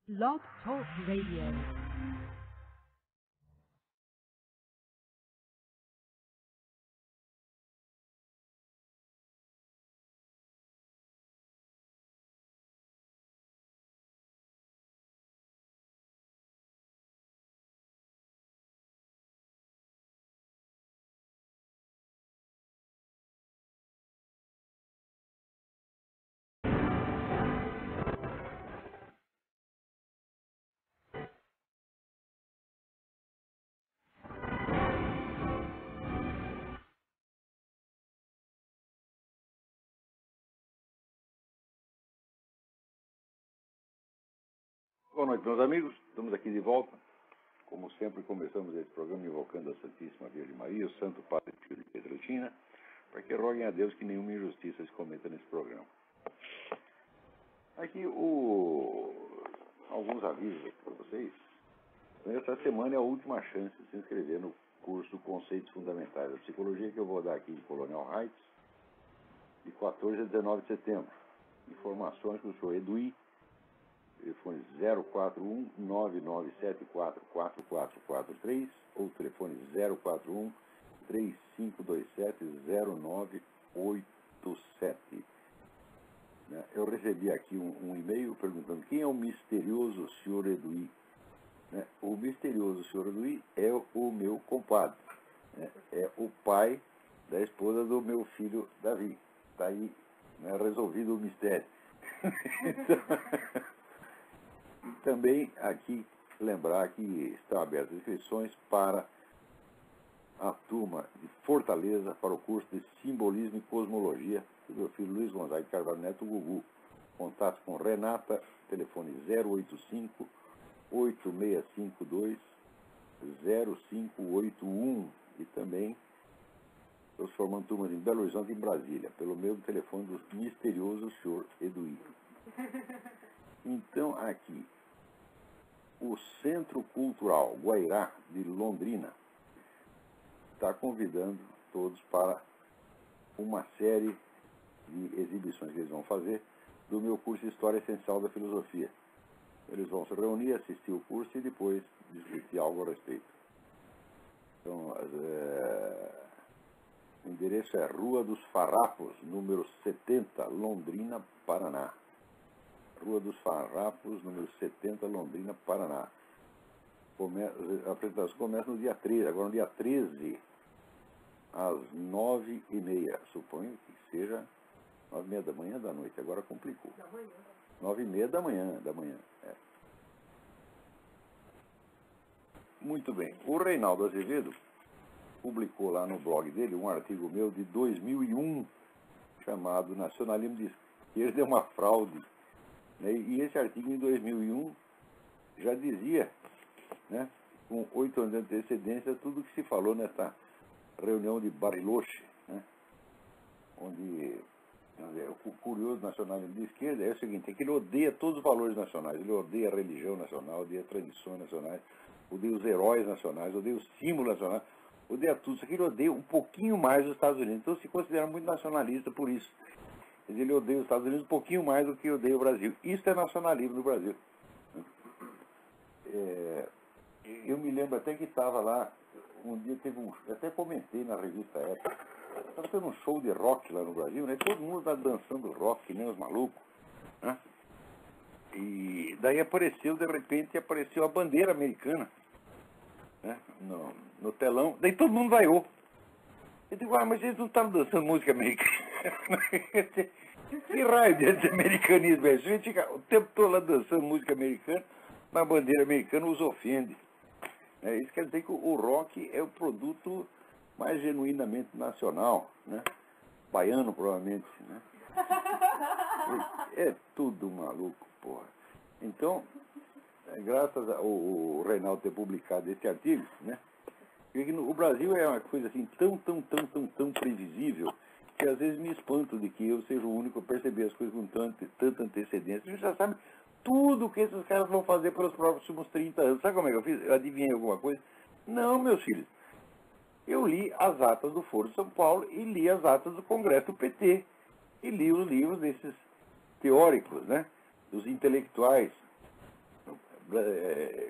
Blog Talk Radio. Boa noite, meus amigos. Estamos aqui de volta. Como sempre, começamos esse programa invocando a Santíssima Virgem Maria, o Santo Padre Pio de Pietrelcina, para que roguem a Deus que nenhuma injustiça se cometa nesse programa. Aqui alguns avisos para vocês. Esta semana é a última chance de se inscrever no curso Conceitos Fundamentais da Psicologia, que eu vou dar aqui de Colonial Heights, de 14 a 19 de setembro. Informações com o senhor Eduí, telefone 041-9974-4443 ou telefone 041-3527-0987. Eu recebi aqui um e-mail perguntando quem é o misterioso senhor Eduí. O misterioso senhor Eduí é o meu compadre. É o pai da esposa do meu filho Davi. Está aí, resolvido o mistério. Então, também aqui lembrar que estão abertas inscrições para a turma de Fortaleza para o curso de Simbolismo e Cosmologia do meu filho Luiz Gonzaga de Carvalho Neto, Gugu. Contato com Renata, telefone 085-8652-0581 e também estou formando turmas em Belo Horizonte e em Brasília, pelo mesmo telefone do misterioso senhor Eduí. Então, aqui, o Centro Cultural Guairá de Londrina está convidando todos para uma série de exibições que eles vão fazer do meu curso História Essencial da Filosofia. Eles vão se reunir, assistir o curso e depois discutir algo a respeito. Então, o endereço é Rua dos Farrapos, número 70, Londrina, Paraná. Rua dos Farrapos, número 70, Londrina, Paraná. A apresentação começa no dia 13, agora no dia 13, às 9h30. Suponho que seja 9h30 da manhã da noite, agora complicou. Da manhã. 9h30 da manhã. É. Muito bem. O Reinaldo Azevedo publicou lá no blog dele um artigo meu de 2001, chamado Nacionalismo de Esquerda é uma Fraude. E esse artigo, em 2001, já dizia, com 8 anos de antecedência, tudo o que se falou nessa reunião de Bariloche, onde o curioso nacionalismo de esquerda é o seguinte, é que ele odeia todos os valores nacionais, ele odeia a religião nacional, odeia as tradições nacionais, odeia os heróis nacionais, odeia os símbolos nacionais, odeia tudo, isso aqui ele odeia um pouquinho mais os Estados Unidos, então se considera muito nacionalista por isso. Ele odeia os Estados Unidos um pouquinho mais do que odeia o Brasil. Isso é nacionalismo no Brasil. Eu me lembro até que estava lá, um dia teve até comentei na revista Época, estava tendo um show de rock lá no Brasil, todo mundo está dançando rock, que nem os malucos. E daí de repente apareceu a bandeira americana no telão, daí todo mundo vaiou. Eu digo, mas eles não estavam dançando música americana. Que raio de americanismo é isso? A gente fica o tempo todo lá dançando música americana, mas a bandeira americana os ofende. Isso quer dizer que o rock é o produto mais genuinamente nacional, baiano provavelmente. É tudo maluco, porra. Então, graças ao Reinaldo ter publicado esse artigo, o Brasil é uma coisa assim tão previsível que às vezes me espanto de que eu seja o único a perceber as coisas com tanta antecedência. A gente já sabe tudo o que esses caras vão fazer pelos próximos 30 anos. Sabe como é que eu fiz? Eu adivinhei alguma coisa? Não, meus filhos. Eu li as atas do Foro de São Paulo e li as atas do Congresso do PT. E li os livros desses teóricos, dos intelectuais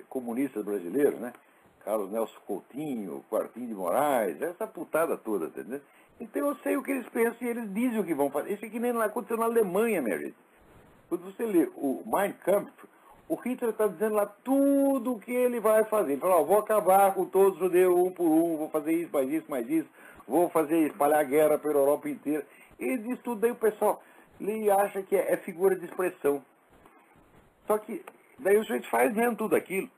comunistas brasileiros, né? Carlos Nelson Coutinho, Quartim de Moraes, essa putada toda, entendeu? Então eu sei o que eles pensam e eles dizem o que vão fazer. Isso aqui nem aconteceu na Alemanha, minha gente. Quando você lê o Mein Kampf, o Hitler está dizendo lá tudo o que ele vai fazer. Ele fala, vou acabar com todos os judeus um por um, vou fazer isso, mais isso, vou fazer espalhar a guerra pela Europa inteira. Ele diz tudo, daí o pessoal ele acha que é figura de expressão. Só que daí o sujeito faz mesmo tudo aquilo.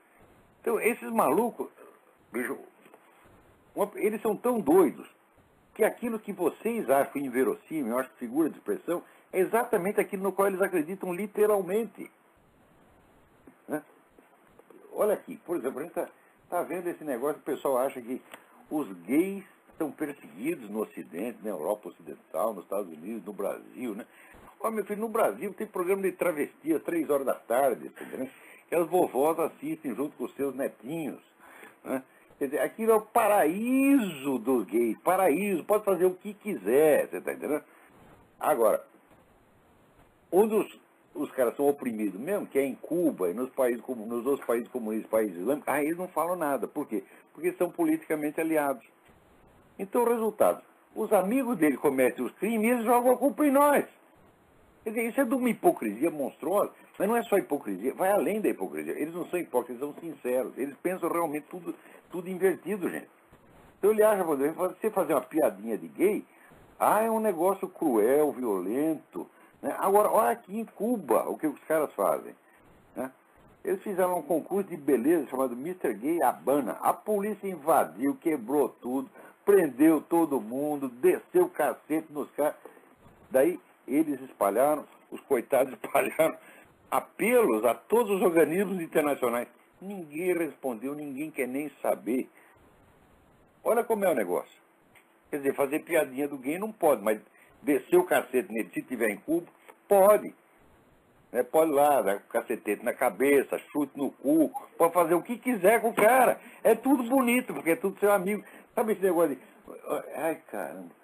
Então esses malucos, bicho, eles são tão doidos que aquilo que vocês acham inverossímil, eu acho que figura de expressão, é exatamente aquilo no qual eles acreditam literalmente. Né? Olha aqui, por exemplo, a gente está vendo esse negócio, o pessoal acha que os gays são perseguidos no Ocidente, na Europa Ocidental, nos Estados Unidos, no Brasil, né? Ó, meu filho, no Brasil tem programa de travesti às 3 horas da tarde, entendeu? Que as vovós assistem junto com os seus netinhos, né? Quer dizer, aquilo é o paraíso dos gays, paraíso, pode fazer o que quiser, você está entendendo? Agora, onde os caras são oprimidos mesmo, que é em Cuba e nos outros países comunistas, países islâmicos, eles não falam nada. Por quê? Porque são politicamente aliados. Então, o resultado, os amigos dele cometem os crimes e eles jogam a culpa em nós. Quer dizer, isso é de uma hipocrisia monstruosa, mas não é só hipocrisia, vai além da hipocrisia. Eles não são hipócritas, eles são sinceros. Eles pensam realmente tudo invertido, gente. Então ele acha, por exemplo, você fazer uma piadinha de gay, é um negócio cruel, violento. Né? Agora, olha aqui em Cuba o que os caras fazem. Né? Eles fizeram um concurso de beleza chamado Mr. Gay Habana. A polícia invadiu, quebrou tudo, prendeu todo mundo, desceu o cacete nos caras. Daí eles espalharam, os coitados espalharam apelos a todos os organismos internacionais. Ninguém respondeu, ninguém quer nem saber. Olha como é o negócio. Quer dizer, fazer piadinha do gay não pode, mas descer o cacete nele, se tiver em Cuba, pode. Né? Pode lá, dar cacetete na cabeça, chute no cu, pode fazer o que quiser com o cara. É tudo bonito, porque é tudo seu amigo. Sabe esse negócio de... Ai, caramba.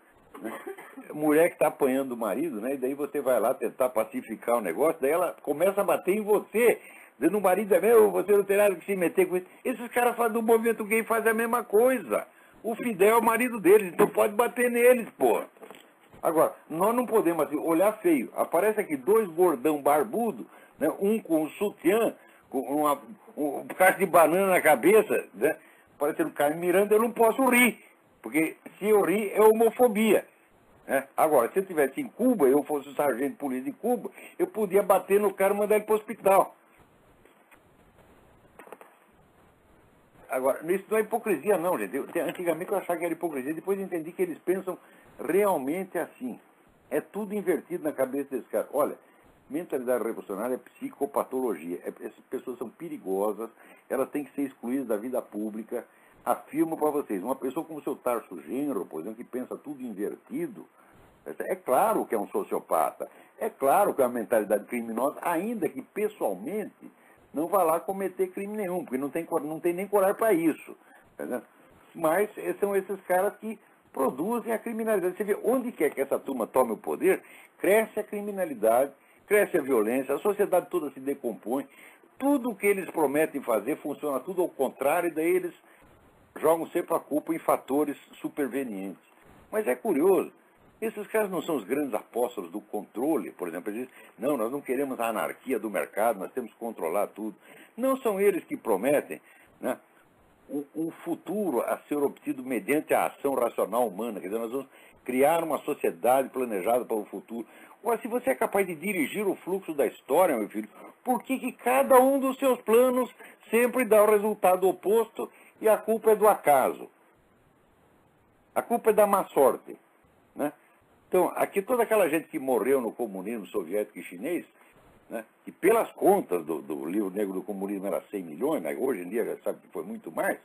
Mulher que está apanhando o marido, né? E daí você vai lá tentar pacificar o negócio, daí ela começa a bater em você. Dizendo, o marido é meu, você não tem nada que se meter com isso. Esses caras fazem do movimento gay, fazem a mesma coisa. O Fidel é o marido deles, então pode bater neles, pô. Agora, nós não podemos assim, olhar feio. Aparece aqui 2 gordão barbudo, né? Um com um sutiã, com um caixa de banana na cabeça, né? Parecendo Carmen Miranda, eu não posso rir. Porque se eu rir, é homofobia. Né? Agora, se eu estivesse em Cuba, eu fosse o sargento de polícia de Cuba, eu podia bater no cara e mandar ele para o hospital. Agora, isso não é hipocrisia não, gente. Antigamente eu achava que era hipocrisia, depois eu entendi que eles pensam realmente assim. É tudo invertido na cabeça desses caras. Olha, mentalidade revolucionária é psicopatologia. Essas pessoas são perigosas, elas têm que ser excluídas da vida pública. Afirmo para vocês, uma pessoa como o seu Tarso Genro, por exemplo, que pensa tudo invertido, é claro que é um sociopata, é claro que é uma mentalidade criminosa, ainda que pessoalmente não vá lá cometer crime nenhum, porque não tem nem coragem para isso. Entendeu? Mas são esses caras que produzem a criminalidade. Você vê, onde quer que essa turma tome o poder, cresce a criminalidade, cresce a violência, a sociedade toda se decompõe, tudo o que eles prometem fazer funciona tudo ao contrário, e daí eles jogam sempre a culpa em fatores supervenientes. Mas é curioso, esses caras não são os grandes apóstolos do controle, por exemplo, eles dizem, não, nós não queremos a anarquia do mercado, nós temos que controlar tudo. Não são eles que prometem, né, um futuro a ser obtido mediante a ação racional humana, quer dizer, nós vamos criar uma sociedade planejada para o futuro. Ora, se você é capaz de dirigir o fluxo da história, meu filho, por que cada um dos seus planos sempre dá o resultado oposto e a culpa é do acaso? A culpa é da má sorte, né? Então, aqui toda aquela gente que morreu no comunismo soviético e chinês, né, que pelas contas do livro negro do comunismo era 100 milhões, mas hoje em dia já sabe que foi muito mais,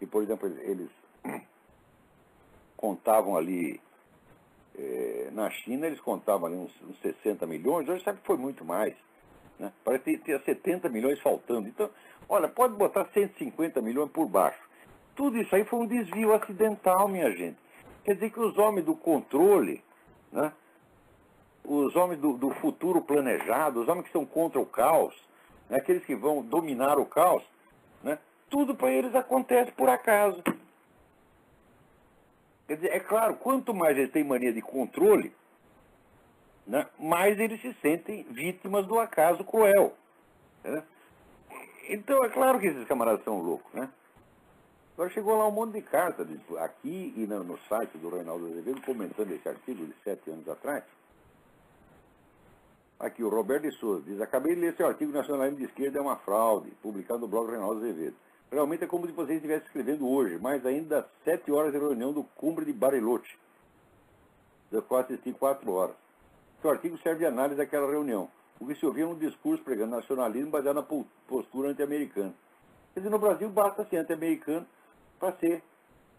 e, por exemplo, eles contavam ali, na China eles contavam ali uns 60 milhões, hoje sabe que foi muito mais. Né? Parece que ter 70 milhões faltando. Então, olha, pode botar 150 milhões por baixo. Tudo isso aí foi um desvio acidental, minha gente. Quer dizer que os homens do controle, né, os homens do futuro planejado, os homens que estão contra o caos, né, aqueles que vão dominar o caos, né, tudo para eles acontece por acaso. Quer dizer, é claro, quanto mais eles têm mania de controle, né, mais eles se sentem vítimas do acaso cruel. Né? Então, é claro que esses camaradas são loucos, né? Agora chegou lá um monte de cartas aqui e no site do Reinaldo Azevedo comentando esse artigo de 7 anos atrás. Aqui, o Roberto de Souza diz: acabei de ler seu artigo Nacionalismo de Esquerda é uma fraude, publicado no blog Reinaldo Azevedo. Realmente é como se você estivesse escrevendo hoje, mas ainda às 7 horas de reunião do Cumbre de Bariloche, da qual assisti 4 horas. Seu artigo serve de análise daquela reunião. O que se ouvia um discurso pregando nacionalismo baseado na postura anti-americana. Quer dizer, no Brasil basta ser anti-americano para ser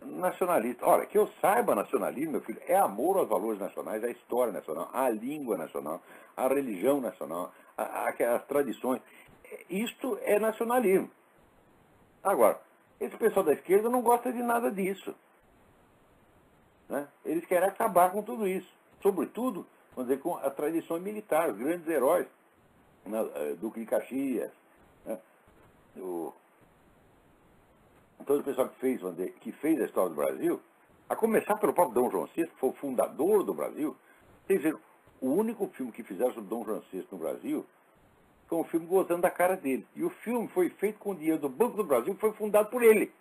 nacionalista. Olha, que eu saiba, nacionalismo, meu filho, é amor aos valores nacionais, à história nacional, à língua nacional, à religião nacional, às tradições. Isto é nacionalismo. Agora, esse pessoal da esquerda não gosta de nada disso. Né? Eles querem acabar com tudo isso. Sobretudo, vamos dizer, com a tradição militar, os grandes heróis, né? Duque de Caxias, né? Todo o pessoal que fez a história do Brasil, a começar pelo próprio Dom João VI, que foi o fundador do Brasil. Quer dizer, o único filme que fizeram sobre Dom João VI no Brasil foi um filme gozando da cara dele. E o filme foi feito com o dinheiro do Banco do Brasil, que foi fundado por ele.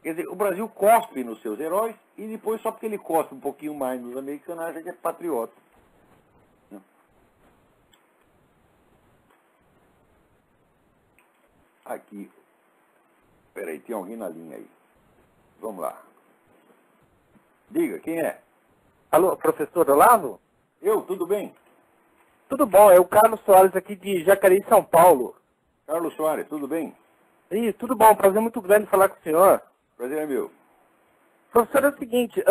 Quer dizer, o Brasil cospe nos seus heróis e depois, só porque ele cospe um pouquinho mais nos americanos, acha que é patriota. Aqui. Peraí, tem alguém na linha aí. Vamos lá. Diga, quem é? Alô, professor Olavo? Tudo bem? Tudo bom, é o Carlos Soares aqui de Jacareí, São Paulo. Carlos Soares, tudo bem? Ih, tudo bom, prazer muito grande falar com o senhor. Prazer é meu. Professor, é o seguinte,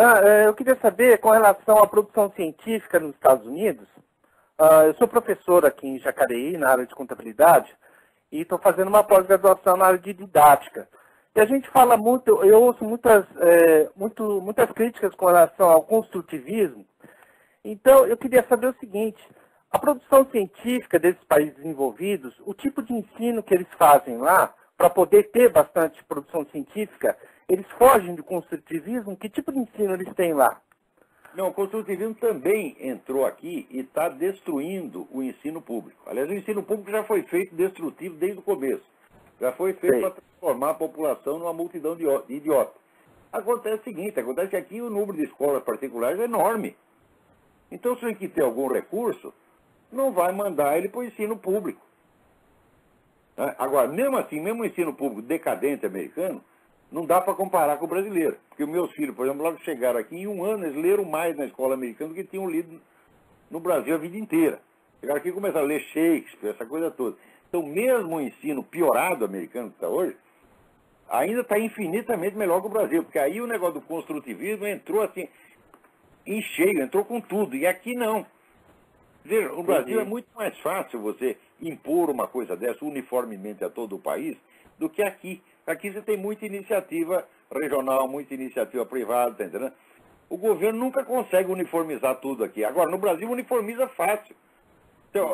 eu queria saber com relação à produção científica nos Estados Unidos. Eu sou professor aqui em Jacareí, na área de contabilidade, e estou fazendo uma pós-graduação na área de didática. E a gente fala muito, eu ouço muitas críticas com relação ao construtivismo. Então, eu queria saber o seguinte: a produção científica desses países desenvolvidos, o tipo de ensino que eles fazem lá, para poder ter bastante produção científica, eles fogem do construtivismo? Que tipo de ensino eles têm lá? Não, o construtivismo também entrou aqui e está destruindo o ensino público. Aliás, o ensino público já foi feito destrutivo desde o começo. Já foi feito para transformar a população numa multidão de idiotas. Acontece o seguinte, acontece que aqui o número de escolas particulares é enorme. Então, se ele que ter algum recurso, não vai mandar ele para o ensino público. Agora, mesmo assim, mesmo o ensino público decadente americano, não dá para comparar com o brasileiro. Porque os meus filhos, por exemplo, logo chegaram aqui, em um ano eles leram mais na escola americana do que tinham lido no Brasil a vida inteira. Chegaram aqui e começaram a ler Shakespeare, essa coisa toda. Então, mesmo o ensino piorado americano que está hoje, ainda está infinitamente melhor que o Brasil. Porque aí o negócio do construtivismo entrou assim, em cheio, entrou com tudo. E aqui não. Veja, no Brasil é muito mais fácil você impor uma coisa dessa uniformemente a todo o país do que aqui. Aqui você tem muita iniciativa regional, muita iniciativa privada, tá entendendo? O governo nunca consegue uniformizar tudo aqui. Agora, no Brasil, uniformiza fácil.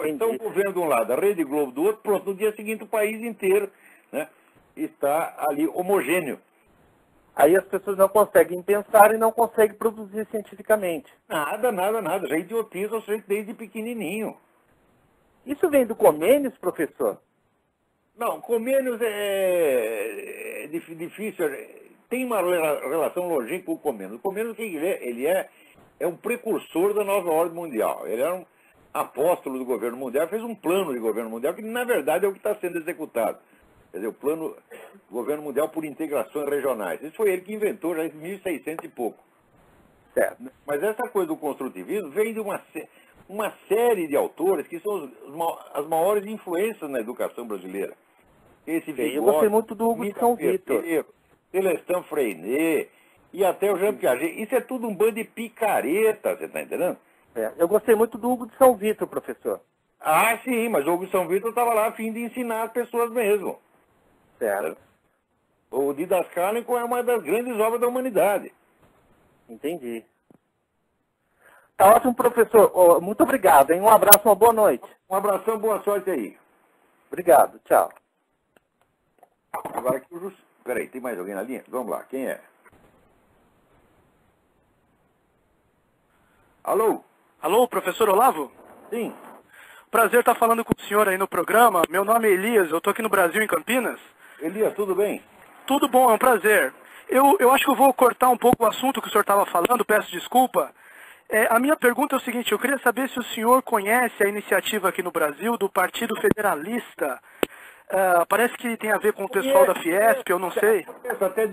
Então o governo de um lado, a Rede Globo do outro, pronto, no dia seguinte o país inteiro, né, está ali homogêneo. Aí as pessoas não conseguem pensar e não conseguem produzir cientificamente. Nada. Já idiotiza o sujeito desde pequenininho. Isso vem do Comênios, professor? Não, Comênios é difícil. Tem uma relação longínqua com o Comênios. O Comênios, quem ele é um precursor da nova ordem mundial. Ele era um apóstolo do governo mundial, fez um plano de governo mundial que, na verdade, é o que está sendo executado. Quer dizer, o plano do governo mundial por integrações regionais. Isso foi ele que inventou já em 1600 e pouco. Certo. Mas essa coisa do construtivismo vem de uma série de autores que são as maiores influências na educação brasileira. Esse Vigor, eu gostei muito do Hugo de São Vitor. Celestin Freinet e até o Jean Piaget. Isso é tudo um bando de picareta, você está entendendo? Eu gostei muito do Hugo de São Vitor, professor. Ah, sim, mas o Hugo de São Vitor estava lá a fim de ensinar as pessoas mesmo. Certo. O Didascálico é uma das grandes obras da humanidade. Entendi. Tá ótimo, professor. Muito obrigado, hein? Um abraço, uma boa noite. Um abração, boa sorte aí. Obrigado, tchau. Agora aqui o Justo. Peraí, tem mais alguém na linha? Vamos lá, quem é? Alô? Alô, professor Olavo? Sim. Prazer estar falando com o senhor aí no programa. Meu nome é Elias, eu estou aqui no Brasil, em Campinas. Elias, tudo bem? Tudo bom, é um prazer. Eu acho que eu vou cortar um pouco o assunto que o senhor estava falando, peço desculpa. A minha pergunta é o seguinte, eu queria saber se o senhor conhece a iniciativa aqui no Brasil do Partido Federalista. Parece que tem a ver com o pessoal da Fiesp, eu não sei. Eu até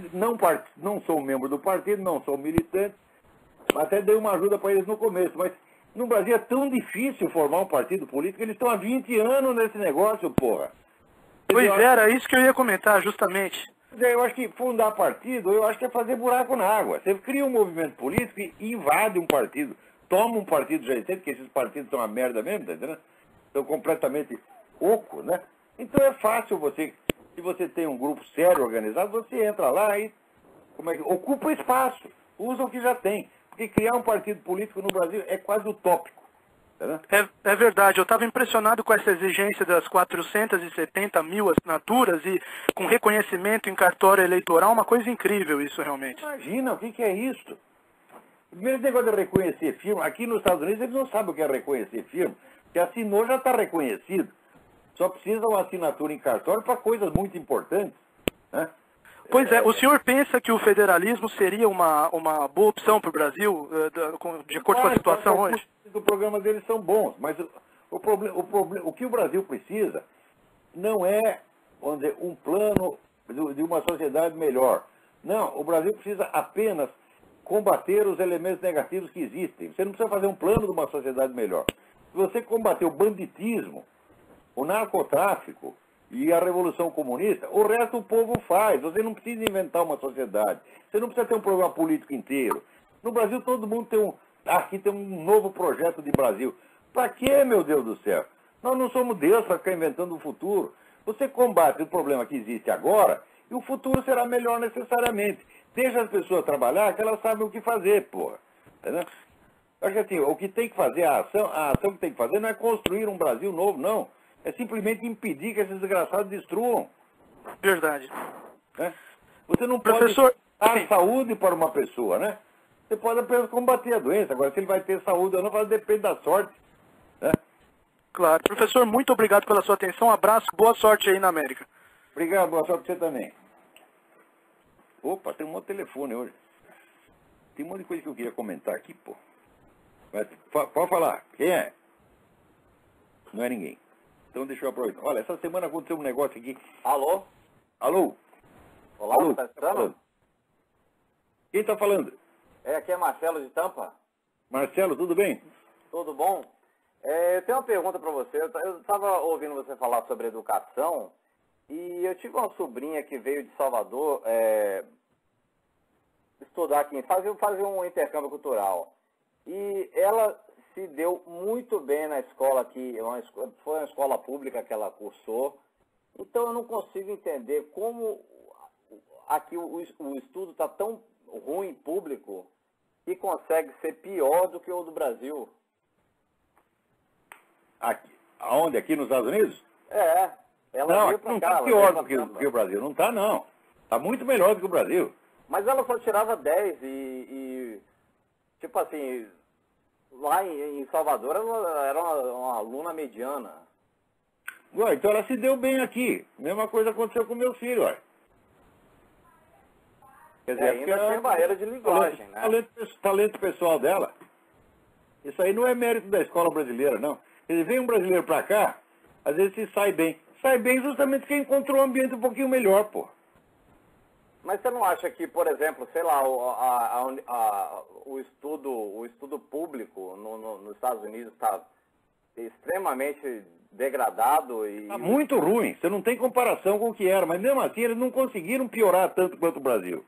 não sou membro do partido, não sou militante, até dei uma ajuda para eles no começo, mas no Brasil é tão difícil formar um partido político, eles estão há 20 anos nesse negócio, porra. Pois era isso que eu ia comentar, justamente. Eu acho que fundar partido, eu acho que é fazer buraco na água. Você cria um movimento político e invade um partido. Toma um partido já existente, porque esses partidos são uma merda mesmo, tá entendendo? São completamente oco, né? Então é fácil você, se você tem um grupo sério organizado, você entra lá e ocupa espaço, usa o que já tem. Porque criar um partido político no Brasil é quase utópico. É verdade, eu estava impressionado com essa exigência das 470 mil assinaturas e com reconhecimento em cartório eleitoral, uma coisa incrível isso realmente. Imagina, o que é isso? Primeiro negócio de reconhecer firma, aqui nos Estados Unidos eles não sabem o que é reconhecer firma, que assinou já está reconhecido. Só precisa uma assinatura em cartório para coisas muito importantes, né? Pois é, o senhor pensa que o federalismo seria uma boa opção para o Brasil, de acordo com a situação hoje? O programa deles são bons, mas o que o Brasil precisa não é, vamos dizer, um plano de uma sociedade melhor. Não, o Brasil precisa apenas combater os elementos negativos que existem. Você não precisa fazer um plano de uma sociedade melhor. Se você combater o banditismo, o narcotráfico e a Revolução Comunista, o resto o povo faz. Você não precisa inventar uma sociedade. Você não precisa ter um programa político inteiro. No Brasil todo mundo tem aqui tem um novo projeto de Brasil. Para quê, meu Deus do céu? Nós não somos Deus para ficar inventando o futuro. Você combate o problema que existe agora e o futuro será melhor necessariamente. Deixa as pessoas trabalhar que elas sabem o que fazer, porra. Entendeu? Acho que assim, o que tem que fazer, a ação que tem que fazer não é construir um Brasil novo, não. É simplesmente impedir que esses desgraçados destruam. Verdade. Né? Você não Professor, pode dar saúde para uma pessoa, né? Você pode apenas combater a doença. Agora, se ele vai ter saúde ou não, depende da sorte. Né? Claro. Professor, muito obrigado pela sua atenção. Um abraço, boa sorte aí na América. Obrigado, boa sorte para você também. Opa, tem um monte de telefone hoje. Tem um monte de coisa que eu queria comentar aqui, pô. Mas, pode falar. Quem é? Não é ninguém. Então deixa eu aproveitar. Olha, essa semana aconteceu um negócio aqui. Alô? Alô? Olá, Alô? tá escutando? Quem está falando? Aqui é Marcelo de Tampa. Marcelo, tudo bem? Tudo bom? Eu tenho uma pergunta para você. Eu estava ouvindo você falar sobre educação e eu tive uma sobrinha que veio de Salvador estudar aqui, fazer um intercâmbio cultural. E ela se deu muito bem na escola aqui, foi uma escola pública que ela cursou. Então eu não consigo entender como aqui o estudo está tão ruim público que consegue ser pior do que o do Brasil. Aqui. Aonde? Aqui nos Estados Unidos? Ela Não, veio aqui pra não cá. está pior do que o Brasil. Não está, não. Está muito melhor do que o Brasil. Mas ela só tirava 10 e tipo assim, lá em Salvador ela era uma aluna mediana. Ué, então ela se deu bem aqui. Mesma coisa aconteceu com meu filho, olha. Quer dizer, ainda tem barreira de linguagem, né? Talento pessoal dela. Isso aí não é mérito da escola brasileira, não. Ele vem um brasileiro pra cá, às vezes se sai bem. Sai bem justamente porque encontrou um ambiente um pouquinho melhor, pô. Mas você não acha que, por exemplo, sei lá, o estudo público nos Estados Unidos está extremamente degradado e... Está muito ruim. Você não tem comparação com o que era. Mas mesmo assim eles não conseguiram piorar tanto quanto o Brasil.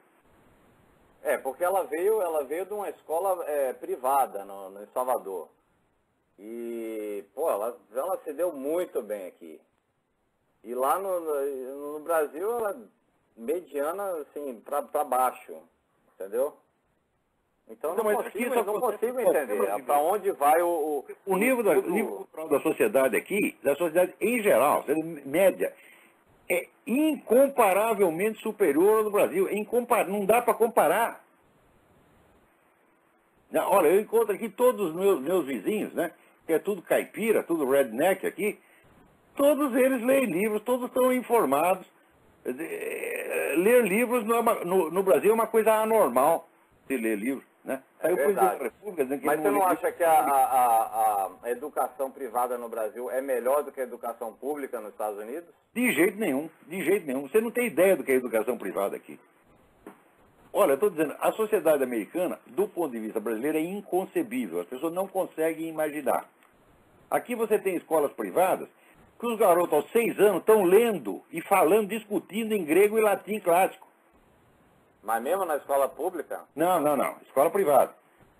Porque ela veio de uma escola privada em Salvador. E, pô, ela se deu muito bem aqui. E lá no Brasil, ela mediana, assim, pra baixo, entendeu? Então Não, eu mas aqui não só consigo acontece entender para onde vai o nível cultural da sociedade aqui, da sociedade em geral, média, é incomparavelmente superior ao do Brasil. Não dá para comparar. Não, olha, eu encontro aqui todos os meus vizinhos, né? Que é tudo caipira, tudo redneck aqui. Todos eles leem livros, todos estão informados. Ler livros no Brasil é uma coisa anormal, se ler livros. Né? Aí o presidente da República dizendo que Mas você não não lê acha que a educação privada no Brasil é melhor do que a educação pública nos Estados Unidos? De jeito nenhum, de jeito nenhum. Você não tem ideia do que é educação privada aqui. Olha, eu estou dizendo, a sociedade americana, do ponto de vista brasileiro, é inconcebível. As pessoas não conseguem imaginar. Aqui você tem escolas privadas que os garotos aos 6 anos estão lendo e falando, discutindo em grego e latim clássico. Mas mesmo na escola pública? Não. Escola privada.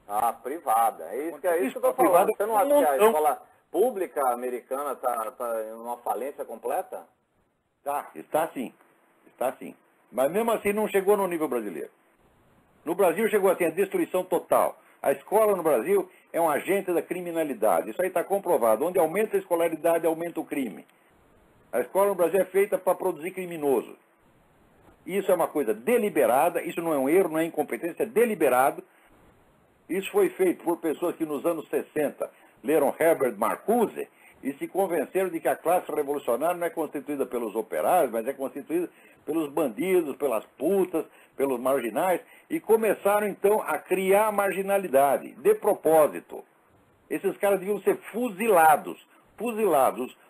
Ah, privada. É isso que eu estou Privada, falando. Você não acha que a escola pública americana está em uma falência completa? Tá, está sim. Está sim. Mas mesmo assim não chegou no nível brasileiro. No Brasil chegou assim a destruição total. A escola no Brasil é um agente da criminalidade. Isso aí está comprovado. Onde aumenta a escolaridade, aumenta o crime. A escola no Brasil é feita para produzir criminoso. Isso é uma coisa deliberada, isso não é um erro, não é incompetência, é deliberado. Isso foi feito por pessoas que nos anos 60 leram Herbert Marcuse e se convenceram de que a classe revolucionária não é constituída pelos operários, mas é constituída pelos bandidos, pelas putas, pelos marginais, e começaram então a criar marginalidade, de propósito. Esses caras deviam ser fuzilados.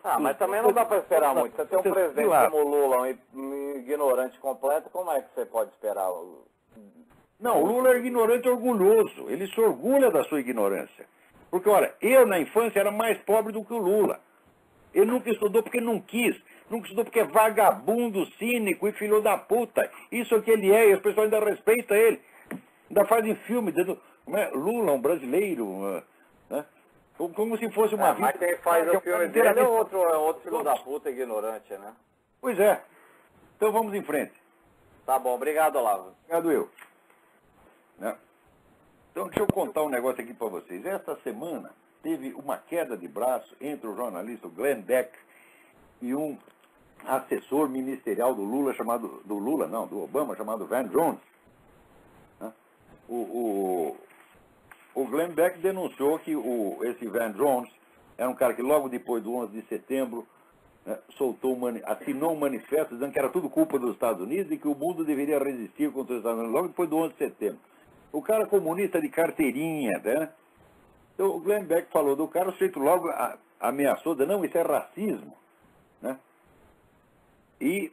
Ah, mas também não dá para esperar muito. Você tem um presidente como Lula, um ignorante completo, como é que você pode esperar? Não, o Lula é ignorante orgulhoso. Ele se orgulha da sua ignorância. Porque, olha, eu na infância era mais pobre do que o Lula. Ele nunca estudou porque não quis. Nunca estudou porque é vagabundo, cínico e filho da puta. Isso é o que ele é, e as pessoas ainda respeitam ele. Ainda fazem filme dizendo, Lula, um brasileiro, né? Como se fosse uma vida. Mas quem faz o filme dele é outro filho da puta ignorante, né? Pois é. Então vamos em frente. Tá bom, obrigado, Olavo. Obrigado eu. Né? Então deixa eu contar um negócio aqui para vocês. Esta semana teve uma queda de braço entre o jornalista Glenn Beck e um assessor ministerial do Lula chamado, do Obama, chamado Van Jones. Né? O Glenn Beck denunciou que esse Van Jones era um cara que logo depois do 11 de setembro, né, assinou um manifesto dizendo que era tudo culpa dos Estados Unidos e que o mundo deveria resistir contra os Estados Unidos, logo depois do 11 de setembro. O cara comunista de carteirinha, né? Então o Glenn Beck falou do cara, o sujeito logo ameaçou, dizendo, não, isso é racismo, né? E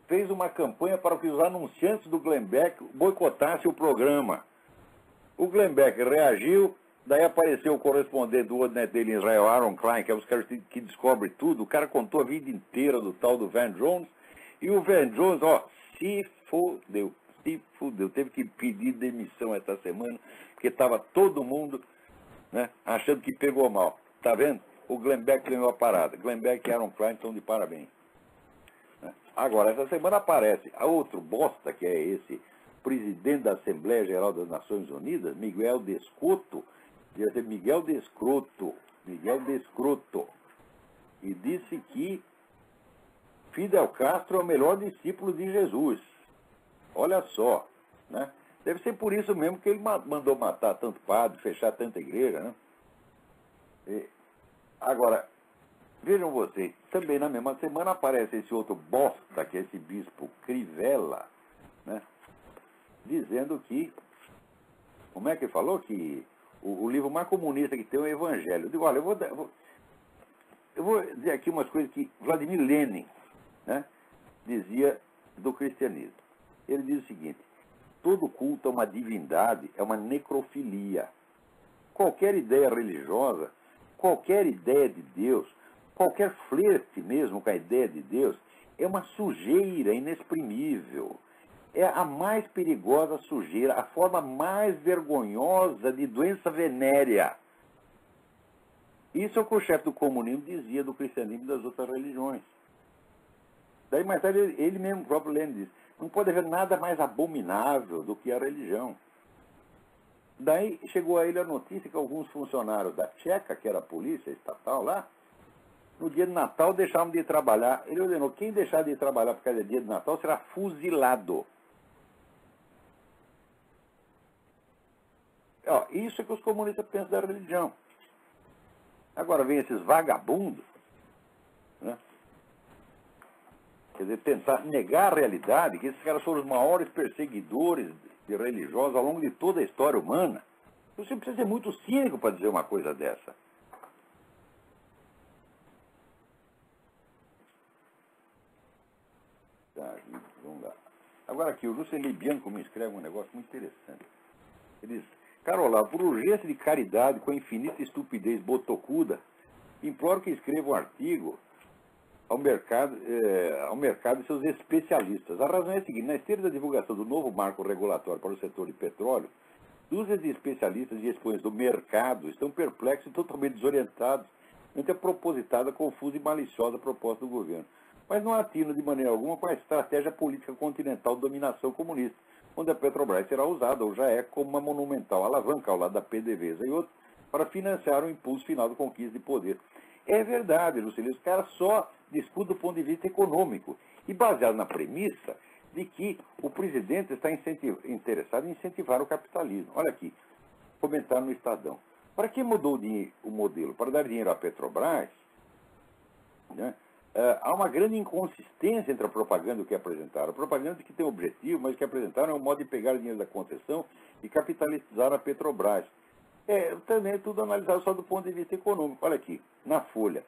fez uma campanha para que os anunciantes do Glenn Beck boicotassem o programa. O Glenn Beck reagiu, daí apareceu o correspondente do outro dele em Israel, Aaron Klein, que é os caras que descobrem tudo. O cara contou a vida inteira do tal do Van Jones, e o Van Jones, se fodeu. Teve que pedir demissão essa semana, porque estava todo mundo, né, achando que pegou mal. Tá vendo? O Glenn Beck ganhou a parada. Glenn Beck e Aaron Klein estão de parabéns. Agora, essa semana aparece a outro bosta, que é esse presidente da Assembleia Geral das Nações Unidas, Miguel Descoto, devia ser Miguel Descroto, e disse que Fidel Castro é o melhor discípulo de Jesus. Olha só, né? Deve ser por isso mesmo que ele mandou matar tanto padre, fechar tanta igreja, né? Agora, vejam vocês, também na mesma semana aparece esse outro bosta, que é esse bispo Crivella, né? Dizendo que, como é que falou? Que o livro mais comunista que tem é o Evangelho. Eu digo, olha, eu vou dizer aqui umas coisas que Vladimir Lenin, né, dizia do cristianismo. Ele diz o seguinte, todo culto a uma divindade é uma necrofilia. Qualquer ideia religiosa, qualquer ideia de Deus, qualquer flerte mesmo com a ideia de Deus, é uma sujeira inexprimível. É a mais perigosa sujeira, a forma mais vergonhosa de doença venérea. Isso é o que o chefe do comunismo dizia do cristianismo e das outras religiões. Daí mais tarde ele mesmo, o próprio Lenin, diz, não pode haver nada mais abominável do que a religião. Daí chegou a ele a notícia que alguns funcionários da Tcheca, que era a polícia estatal lá, no dia de Natal deixaram de trabalhar. Ele ordenou, quem deixar de trabalhar por causa do dia de Natal será fuzilado. Ó, isso é que os comunistas pensam da religião. Agora vem esses vagabundos, né? Quer dizer, tentar negar a realidade, que esses caras foram os maiores perseguidores de religiosos ao longo de toda a história humana. Você precisa ser muito cínico para dizer uma coisa dessa. Tá, vamos lá. Agora aqui, o Luceli Bianco me escreve um negócio muito interessante. Ele diz, Carola, por urgência de caridade, com a infinita estupidez botocuda, imploro que escreva um artigo ao mercado e seus especialistas. A razão é a seguinte, na esteira da divulgação do novo marco regulatório para o setor de petróleo, dúzias de especialistas e expoentes do mercado estão perplexos e totalmente desorientados ante a propositada, confusa e maliciosa proposta do governo. Mas não atinam de maneira alguma com a estratégia política continental de dominação comunista, onde a Petrobras será usada, ou já é, como uma monumental alavanca ao lado da PDVSA e outros, para financiar o impulso final da conquista de poder. É verdade, Lucilio, os caras só discutem do ponto de vista econômico e baseado na premissa de que o presidente está interessado em incentivar o capitalismo. Olha aqui, comentário no Estadão. Para que mudou o modelo? Para dar dinheiro à Petrobras, né? Há uma grande inconsistência entre a propaganda e o que apresentaram. A propaganda que tem objetivo, mas o que apresentaram é um modo de pegar o dinheiro da concessão e capitalizar a Petrobras. Também é tudo analisado só do ponto de vista econômico. Olha aqui, na Folha.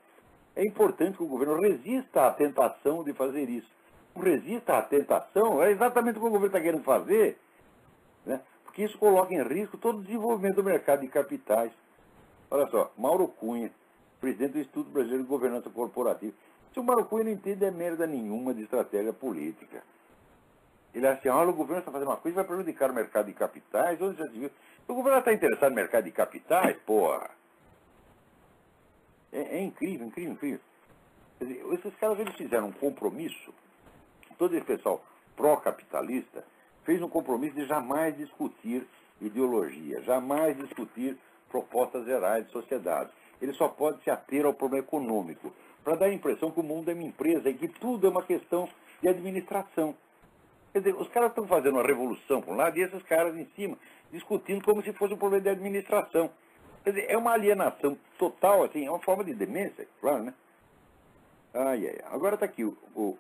É importante que o governo resista à tentação de fazer isso. O resista à tentação é exatamente o que o governo está querendo fazer, né? Porque isso coloca em risco todo o desenvolvimento do mercado de capitais. Olha só, Mauro Cunha, presidente do Instituto Brasileiro de Governança Corporativa. Se o Mauro Cunha não entende merda nenhuma de estratégia política. Ele acha assim, olha, o governo está fazendo uma coisa que vai prejudicar o mercado de capitais. Onde já se viu? O governo está interessado no mercado de capitais, porra. É incrível, incrível, incrível. Quer dizer, esses caras, eles fizeram um compromisso, todo esse pessoal pró-capitalista fez um compromisso de jamais discutir ideologia, jamais discutir propostas gerais de sociedade. Ele só pode se ater ao problema econômico, para dar a impressão que o mundo é uma empresa e que tudo é uma questão de administração. Quer dizer, os caras estão fazendo uma revolução por um lado e esses caras em cima discutindo como se fosse um problema de administração. Quer dizer, é uma alienação total, assim, é uma forma de demência, claro, né? Agora está aqui, o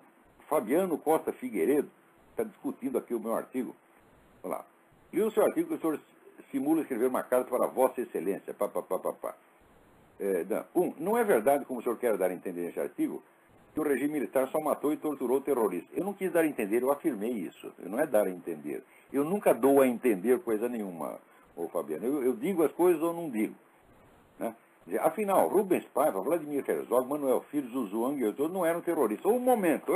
Fabiano Costa Figueiredo está discutindo aqui o meu artigo. Olha lá. E o seu artigo, o senhor simula escrever uma carta para Vossa Excelência. Não é verdade, como o senhor quer dar a entender nesse artigo, que o regime militar só matou e torturou terroristas. Eu não quis dar a entender, eu afirmei isso. Não é dar a entender. Eu nunca dou a entender coisa nenhuma, ô Fabiano. Eu digo as coisas ou não digo, né? Afinal, Rubens Paiva, Vladimir Herzog, Manuel Filho, Zuzuang e todos não eram terroristas. Um momento,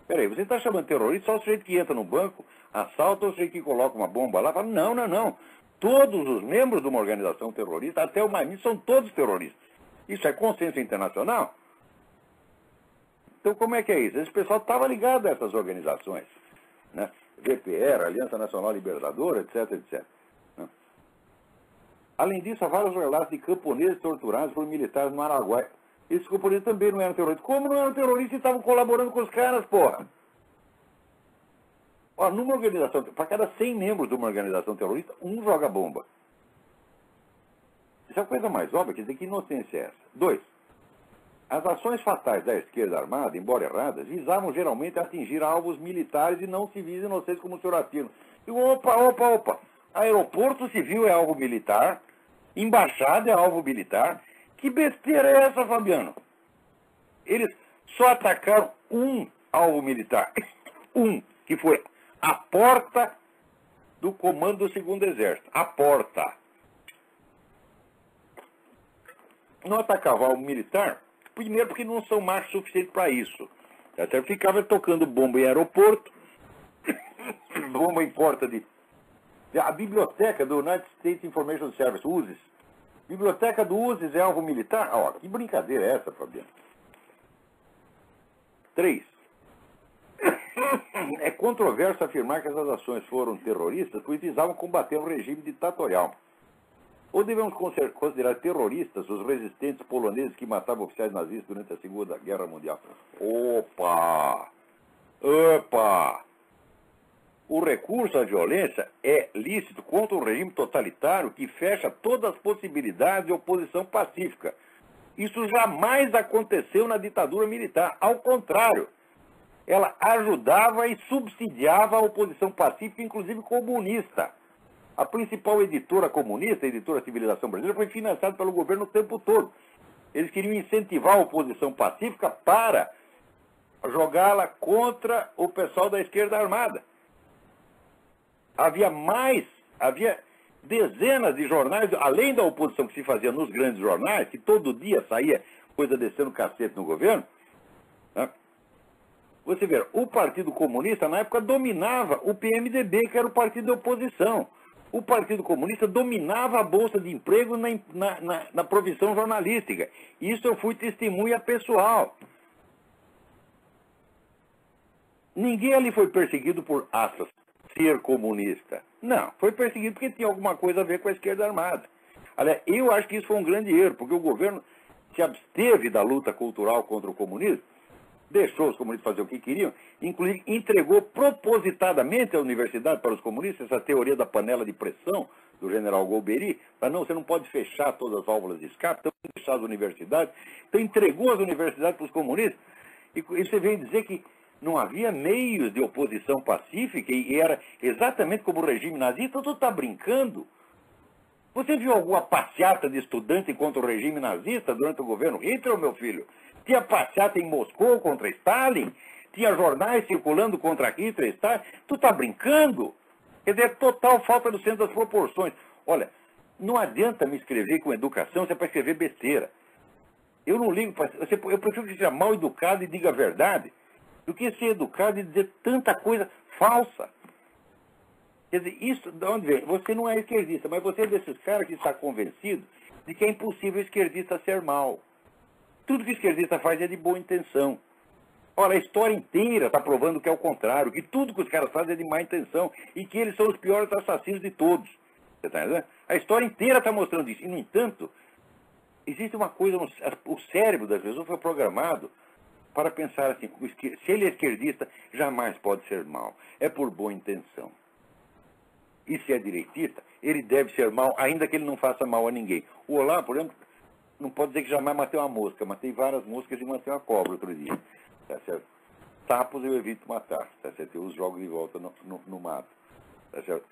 peraí, você está chamando terrorista só o sujeito que entra no banco, assalta o sujeito que coloca uma bomba lá, fala, não. Todos os membros de uma organização terrorista, até o mais são todos terroristas. Isso é consenso internacional? Então como é que é isso? Esse pessoal estava ligado a essas organizações, né? VPR, Aliança Nacional Libertadora, etc. Né? Além disso, há vários relatos de camponeses torturados por militares no Araguaia. Esses camponeses também não eram terroristas. Como não eram terroristas e estavam colaborando com os caras, porra? Ó, numa organização, para cada 100 membros de uma organização terrorista, um joga bomba. Isso é a coisa mais óbvia, quer dizer, que inocência é essa? 2. As ações fatais da esquerda armada, embora erradas, visavam geralmente atingir alvos militares e não civis inocentes como o senhor afirma. E opa! Aeroporto civil é alvo militar, embaixada é alvo militar. Que besteira é essa, Fabiano? Eles só atacaram um alvo militar. Que foi a porta do comando do 2º Exército. A porta. Não atacavam alvo militar, primeiro porque não são machos suficientes para isso. Até ficava tocando bomba em aeroporto, bomba em porta de... A biblioteca do United States Information Service, USIS. Biblioteca do USIS é alvo militar? Ó, que brincadeira é essa, Fabiano? 3. É controverso afirmar que essas ações foram terroristas, pois visavam combater um regime ditatorial. Ou devemos considerar terroristas os resistentes poloneses que matavam oficiais nazistas durante a Segunda Guerra Mundial? Opa! Opa! O recurso à violência é lícito contra um regime totalitário que fecha todas as possibilidades de oposição pacífica. Isso jamais aconteceu na ditadura militar. Ao contrário, ela ajudava e subsidiava a oposição pacífica, inclusive comunista. A principal editora comunista, a editora Civilização Brasileira, foi financiada pelo governo o tempo todo. Eles queriam incentivar a oposição pacífica para jogá-la contra o pessoal da esquerda armada. Havia dezenas de jornais, além da oposição que se fazia nos grandes jornais, que todo dia saía coisa descendo cacete no governo, né? Você vê, o Partido Comunista, na época, dominava o PMDB, que era o partido da oposição. O Partido Comunista dominava a Bolsa de Emprego na profissão jornalística. Isso eu fui testemunha pessoal. Ninguém ali foi perseguido por, aspas, ser comunista. Não, foi perseguido porque tinha alguma coisa a ver com a esquerda armada. Aliás, eu acho que isso foi um grande erro, porque o governo se absteve da luta cultural contra o comunismo, deixou os comunistas fazer o que queriam, inclusive entregou propositadamente a universidade para os comunistas, essa teoria da panela de pressão do general Golbery, para não, você não pode fechar todas as válvulas de escape, então fechar as universidades, então entregou as universidades para os comunistas, e você vem dizer que não havia meios de oposição pacífica e era exatamente como o regime nazista. Tu está brincando? Você viu alguma passeata de estudante contra o regime nazista durante o governo Hitler, meu filho? Tinha passeata em Moscou contra Stalin? Tinha jornais circulando contra Hitler e Stalin? Tu está brincando? Quer dizer, total falta do centro das proporções. Olha, não adianta me escrever com educação, você é para escrever besteira. Eu não ligo para... Eu prefiro que seja mal educado e diga a verdade, do que ser educado e dizer tanta coisa falsa. Quer dizer, isso de onde vem? Você não é esquerdista, mas você é desses caras que está convencido de que é impossível esquerdista ser mal. Tudo que esquerdista faz é de boa intenção. Ora, a história inteira está provando que é o contrário, que tudo que os caras fazem é de má intenção e que eles são os piores assassinos de todos. Você está entendendo? A história inteira está mostrando isso. E, no entanto, existe uma coisa, o cérebro das pessoas foi programado para pensar assim, se ele é esquerdista, jamais pode ser mal. É por boa intenção. E se é direitista, ele deve ser mal, ainda que ele não faça mal a ninguém. O Olá, por exemplo, não pode dizer que jamais matei uma mosca. Matei várias moscas e matei uma cobra outro dia. Tá certo? Sapos eu evito matar. Tá certo? Eu os jogo de volta no mato. Tá certo?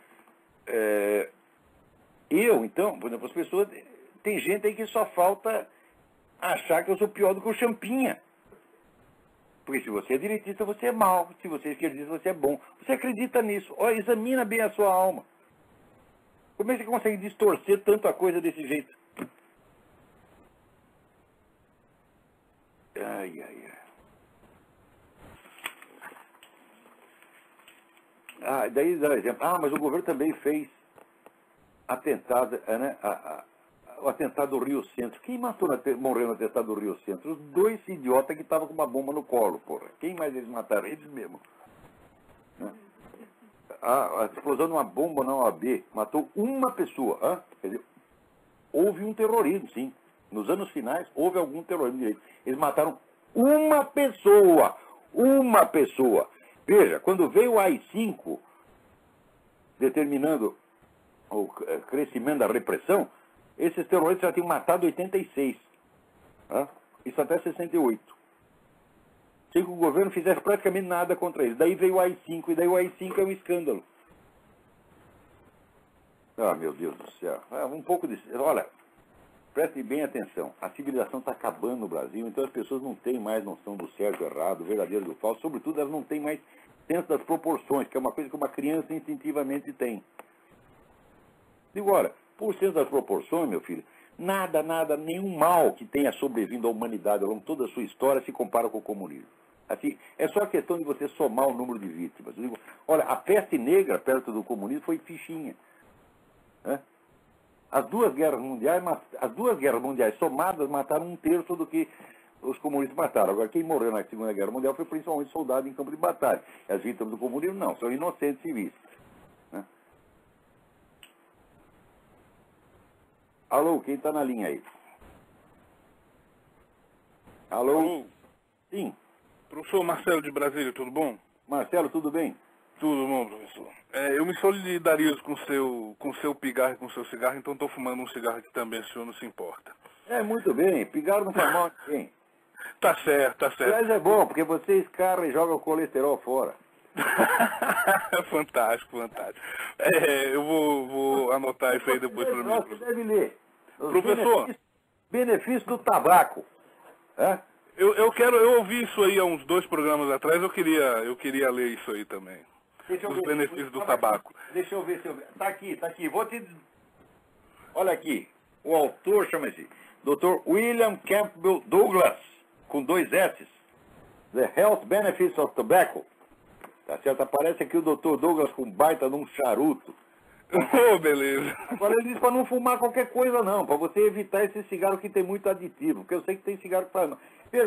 Então, por exemplo, as pessoas... Tem gente aí que só falta achar que eu sou pior do que o Champinha. Porque se você é direitista, você é mau. Se você é esquerdista, você é bom. Você acredita nisso. Olha, examina bem a sua alma. Como é que você consegue distorcer tanto a coisa desse jeito? Ai, ai, ai. Daí dá exemplo. Mas o governo também fez atentado, né? O atentado do Rio Centro. Quem morreu no atentado do Rio Centro? Os dois idiotas que estavam com uma bomba no colo, porra. Quem mais eles mataram? Eles mesmos. Né? A explosão de uma bomba na OAB matou uma pessoa. Quer dizer, houve um terrorismo, sim. Nos anos finais, houve algum terrorismo direito. Eles mataram uma pessoa. Uma pessoa. Veja, quando veio o AI-5, determinando o crescimento da repressão, esses terroristas já tinham matado 86. Isso até 68. Sem que o governo fizesse praticamente nada contra eles. Daí veio o AI-5, e daí o AI-5 é um escândalo. Meu Deus do céu. Um pouco de... Olha, preste bem atenção. A civilização está acabando no Brasil, então as pessoas não têm mais noção do certo e errado, do verdadeiro e do falso. Sobretudo, elas não têm mais senso das proporções, que é uma coisa que uma criança instintivamente tem. Digo, olha, por senso das proporções, meu filho, nada, nenhum mal que tenha sobrevindo à humanidade ao longo de toda a sua história se compara com o comunismo. Assim, é só a questão de você somar o número de vítimas. Eu digo, olha, a peste negra perto do comunismo foi fichinha. Né? As duas guerras mundiais somadas mataram 1/3 do que os comunistas mataram. Agora, quem morreu na Segunda Guerra Mundial foi principalmente soldado em campo de batalha. As vítimas do comunismo não, são inocentes civis. Né? Alô, quem está na linha aí? Alô? Alô? Sim. Professor Marcelo de Brasília, tudo bom? Marcelo, tudo bem? Tudo bom, professor. Eu me solidarizo com o seu pigarro e com o seu cigarro, então estou fumando um cigarro que também o senhor não se importa. Muito bem. Pigarro não faz mal a ninguém. Tá certo, tá certo. Aliás, é bom, porque você escarra e joga o colesterol fora. Fantástico, fantástico. Eu vou anotar isso aí depois para mim. Você deve ler. Os Professor. benefícios do tabaco. É? Eu ouvi isso aí há uns 2 programas atrás, eu queria ler isso aí também. Os benefícios do tabaco. Deixa eu ver se eu... Tá aqui. Vou te... Olha aqui. O autor chama-se Dr. William Campbell Douglas, com 2 S. The Health Benefits of Tobacco. Tá certo? Aparece aqui o Dr. Douglas com baita de um charuto. Oh, beleza. Agora ele diz para não fumar qualquer coisa não, para você evitar esse cigarro que tem muito aditivo, porque eu sei que tem cigarro que faz não.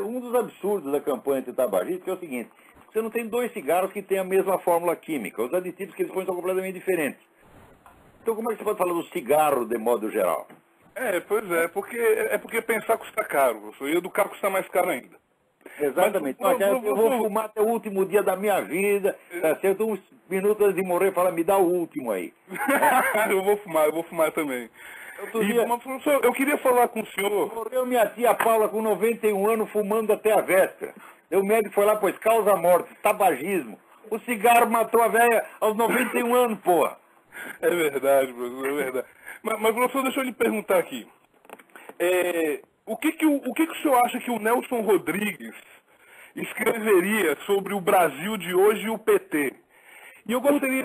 Um dos absurdos da campanha anti-tabagista é o seguinte: você não tem 2 cigarros que têm a mesma fórmula química, os aditivos que eles põem são completamente diferentes. Então como é que você pode falar do cigarro de modo geral? Pois é, porque pensar custa caro, professor, e educar custa mais caro ainda. Exatamente. Mas, eu vou fumar até o último dia da minha vida, tá certo? Uns minutos antes de morrer, fala, me dá o último aí. Eu vou fumar também. Mas, professor, eu queria falar com o senhor. Morreu minha tia Paula com 91 anos fumando até a véspera. O médico foi lá, pois causa morte, tabagismo. O cigarro matou a velha aos 91 anos, porra. É verdade, professor, é verdade. Mas professor, deixa eu lhe perguntar aqui. O que o senhor acha que o Nelson Rodrigues escreveria sobre o Brasil de hoje e o PT? E eu gostaria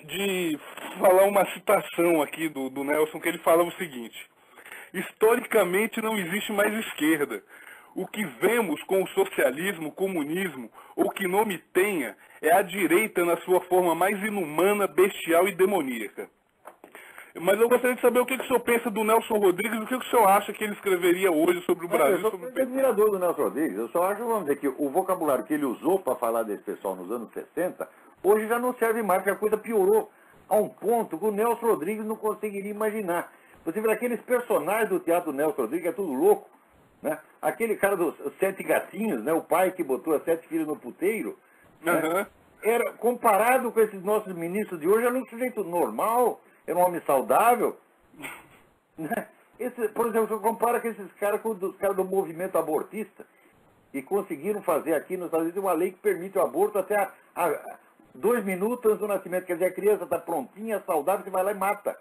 de falar uma citação aqui do Nelson, que ele fala o seguinte: historicamente não existe mais esquerda. O que vemos com o socialismo, o comunismo, ou que nome tenha, é a direita na sua forma mais inumana, bestial e demoníaca. Mas eu gostaria de saber o que o senhor pensa do Nelson Rodrigues, o que o senhor acha que ele escreveria hoje sobre o Brasil. Eu sou admirador do Nelson Rodrigues. Eu só acho, vamos dizer, que o vocabulário que ele usou para falar desse pessoal nos anos 60, hoje já não serve mais, porque a coisa piorou a um ponto que o Nelson Rodrigues não conseguiria imaginar. Você vê aqueles personagens do teatro do Nelson Rodrigues, é tudo louco. Né? Aquele cara dos 7 gatinhos, né? O pai que botou as 7 filhas no puteiro, né? Era, comparado com esses nossos ministros de hoje, era um sujeito normal, era um homem saudável. Né? Por exemplo, você compara com esses caras com os caras do movimento abortista, que conseguiram fazer aqui nos Estados Unidos uma lei que permite o aborto até 2 minutos antes do nascimento. Quer dizer, a criança está prontinha, saudável, você vai lá e mata.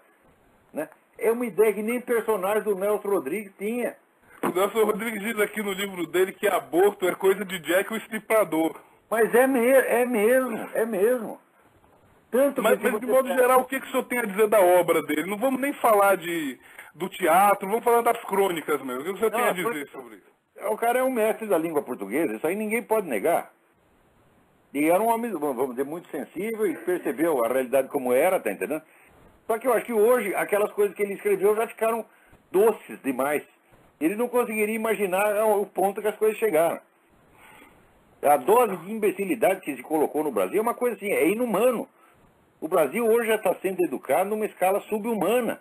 Né? É uma ideia que nem personagem do Nelson Rodrigues tinha. O Nelson Rodrigues diz aqui no livro dele que aborto é coisa de Jack o Estripador. Mas é mesmo. Tanto mas de modo geral, o que o senhor tem a dizer da obra dele? Não vamos nem falar do teatro, vamos falar das crônicas mesmo. O que o senhor tem a dizer sobre isso? O cara é um mestre da língua portuguesa, isso aí ninguém pode negar. E era um homem, vamos dizer, muito sensível e percebeu a realidade como era, tá entendendo? Só que eu acho que hoje, aquelas coisas que ele escreveu já ficaram doces demais. Ele não conseguiria imaginar o ponto que as coisas chegaram. A dose de imbecilidade que se colocou no Brasil é uma coisa assim, é inumano. O Brasil hoje já está sendo educado numa escala subhumana.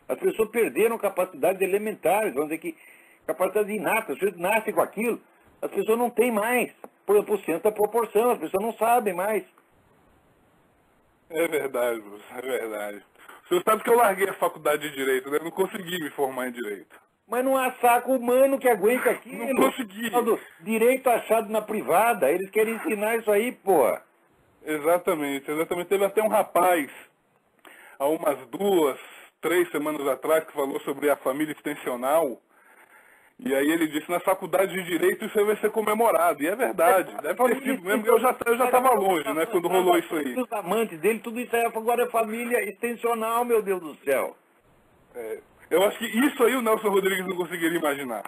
As pessoas perderam capacidades elementares, vamos dizer que capacidade inata, as pessoas nascem com aquilo, as pessoas não têm mais. Por exemplo, o centro da proporção, as pessoas não sabem mais. É verdade, Bruce, é verdade. O senhor sabe que eu larguei a faculdade de Direito, né? Eu não consegui me formar em Direito. Mas não há saco humano que aguenta aquilo. Não consegui. Direito achado na privada, eles querem ensinar isso aí, porra. Exatamente. Teve até um rapaz, há umas 2, 3 semanas atrás, que falou sobre a família extensional. E aí ele disse, na faculdade de Direito isso aí vai ser comemorado. E é verdade, deve ter sido mesmo, porque eu já estava longe, né, quando rolou isso aí. Os amantes dele, tudo isso aí agora é família extensional, meu Deus do céu. Eu acho que isso aí o Nelson Rodrigues não conseguiria imaginar.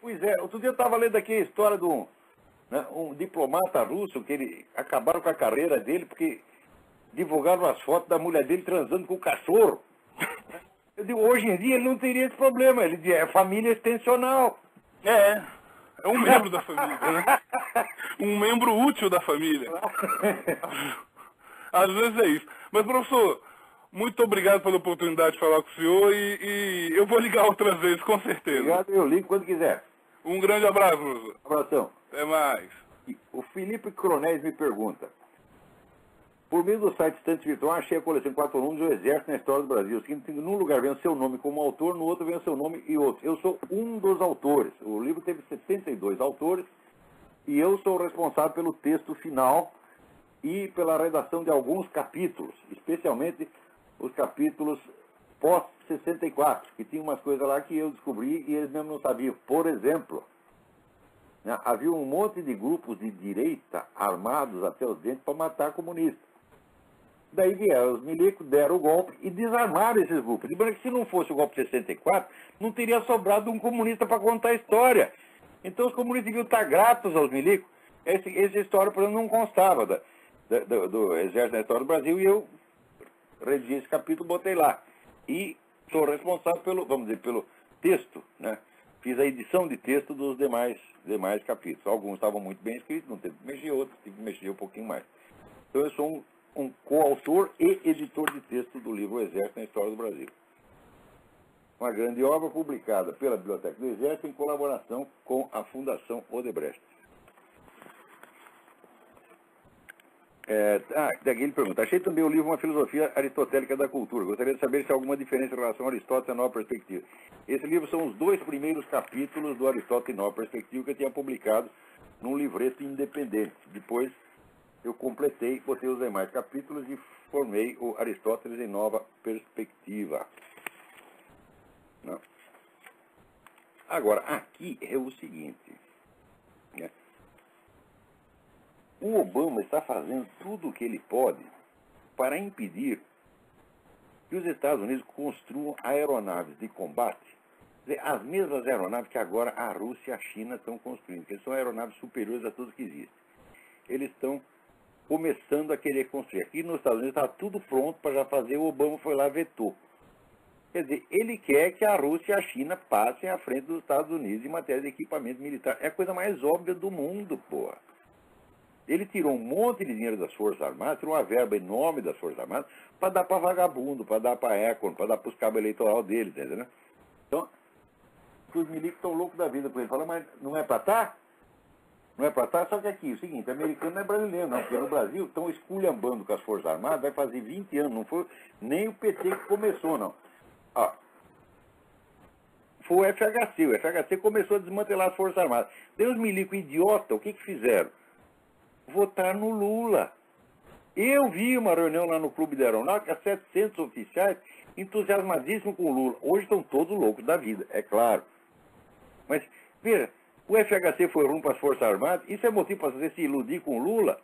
Pois é, outro dia eu estava lendo aqui a história de um diplomata russo, que ele acabaram com a carreira dele porque divulgaram as fotos da mulher dele transando com o cachorro. Eu digo, hoje em dia ele não teria esse problema, ele é família extensional. É um membro da família, né? Um membro útil da família. Às vezes é isso. Mas, professor, muito obrigado pela oportunidade de falar com o senhor e eu vou ligar outras vezes, com certeza. Obrigado, eu ligo quando quiser. Um grande abraço, professor. Abração. Até mais. O Felipe Cronés me pergunta: por meio do site Estante Virtual, achei a coleção 4 volumes do Exército na História do Brasil. Seguinte, num lugar vem o seu nome como autor, no outro vem o seu nome e outro. Eu sou um dos autores. O livro teve 72 autores e eu sou responsável pelo texto final e pela redação de alguns capítulos, especialmente os capítulos pós-64, que tinha umas coisas lá que eu descobri e eles mesmo não sabiam. Por exemplo, né, havia um monte de grupos de direita armados até os dentes para matar comunistas. Daí vieram os milicos, deram o golpe e desarmaram esses grupos. De maneira que se não fosse o golpe de 64, não teria sobrado um comunista para contar a história. Então os comunistas deviam estar gratos aos milicos. Essa história, por exemplo, não constava do Exército na História do Brasil e eu redigi esse capítulo, botei lá. E sou responsável pelo, vamos dizer, pelo texto, né? Fiz a edição de texto dos demais capítulos. Alguns estavam muito bem escritos, não teve que mexer, outros tive que mexer um pouquinho mais. Então eu sou um coautor e editor de texto do livro O Exército na História do Brasil. Uma grande obra publicada pela Biblioteca do Exército em colaboração com a Fundação Odebrecht. Daqui ele pergunta: achei também o livro Uma Filosofia Aristotélica da Cultura. Gostaria de saber se há alguma diferença em relação a Aristóteles e a Nova Perspectiva. Esse livro são os 2 primeiros capítulos do Aristóteles e Nova Perspectiva que eu tinha publicado num livreto independente. Depois eu completei, botei os demais capítulos e formei o Aristóteles em Nova Perspectiva. Não. Agora, aqui é o seguinte, né? O Obama está fazendo tudo o que ele pode para impedir que os Estados Unidos construam aeronaves de combate, as mesmas aeronaves que agora a Rússia e a China estão construindo, que são aeronaves superiores a tudo que existe. Eles estão começando a querer construir. Aqui nos Estados Unidos está tudo pronto para já fazer, o Obama foi lá e vetou. Quer dizer, ele quer que a Rússia e a China passem à frente dos Estados Unidos em matéria de equipamento militar. É a coisa mais óbvia do mundo, porra. Ele tirou um monte de dinheiro das Forças Armadas, tirou uma verba enorme das Forças Armadas para dar para vagabundo, para dar para Econ, para dar para os cabos eleitorais deles, entendeu? Então, os milicos estão loucos da vida com ele. Falam, mas não é para estar? Não é para estar? Só que aqui, o seguinte, americano não é brasileiro, não, porque no Brasil estão esculhambando com as Forças Armadas, vai fazer 20 anos, não foi nem o PT que começou, não. Ó, foi o FHC. O FHC começou a desmantelar as Forças Armadas. Daí os milicos idiotas, o que fizeram? Votaram no Lula. Eu vi uma reunião lá no Clube da Aeronáutica, 700 oficiais entusiasmadíssimos com o Lula. Hoje estão todos loucos da vida, é claro. Mas, veja, o FHC foi ruim para as Forças Armadas, isso é motivo para você se iludir com o Lula?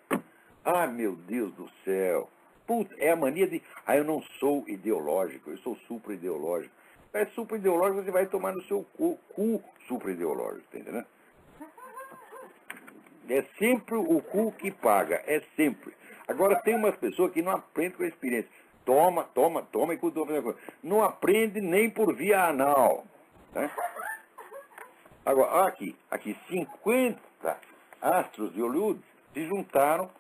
Ah, meu Deus do céu. Putz, é a mania de, eu não sou ideológico, eu sou supra-ideológico. É supra-ideológico, você vai tomar no seu cu supra-ideológico, tá entendendo? É sempre o cu que paga, é sempre. Agora tem umas pessoas que não aprendem com a experiência. Toma, e continua fazendo coisa. Não aprende nem por via anal. Né? Agora, aqui 50 astros de Hollywood se juntaram,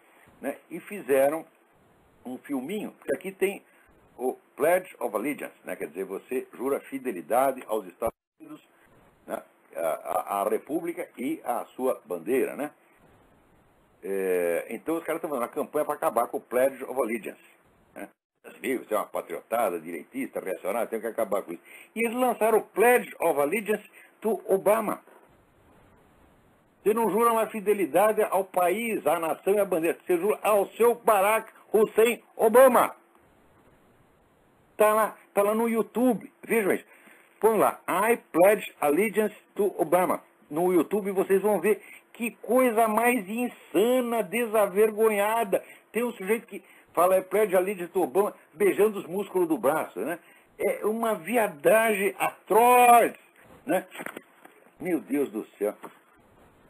né, e fizeram um filminho, porque aqui tem o Pledge of Allegiance, né, quer dizer, você jura fidelidade aos Estados Unidos, né, à República e à sua bandeira, né? Então os caras estão fazendo uma campanha para acabar com o Pledge of Allegiance. Né? Você é uma patriotada, direitista, reacionária, tem que acabar com isso. E eles lançaram o Pledge of Allegiance to Obama. Você não jura uma fidelidade ao país, à nação e à bandeira. Você jura ao seu Barack Hussein Obama. Tá lá no YouTube. Vejam isso. Põe lá, I Pledge Allegiance to Obama. No YouTube vocês vão ver que coisa mais insana, desavergonhada. Tem um sujeito que fala, I Pledge Allegiance to Obama, beijando os músculos do braço, né? É uma viadagem atroz, né? Meu Deus do céu.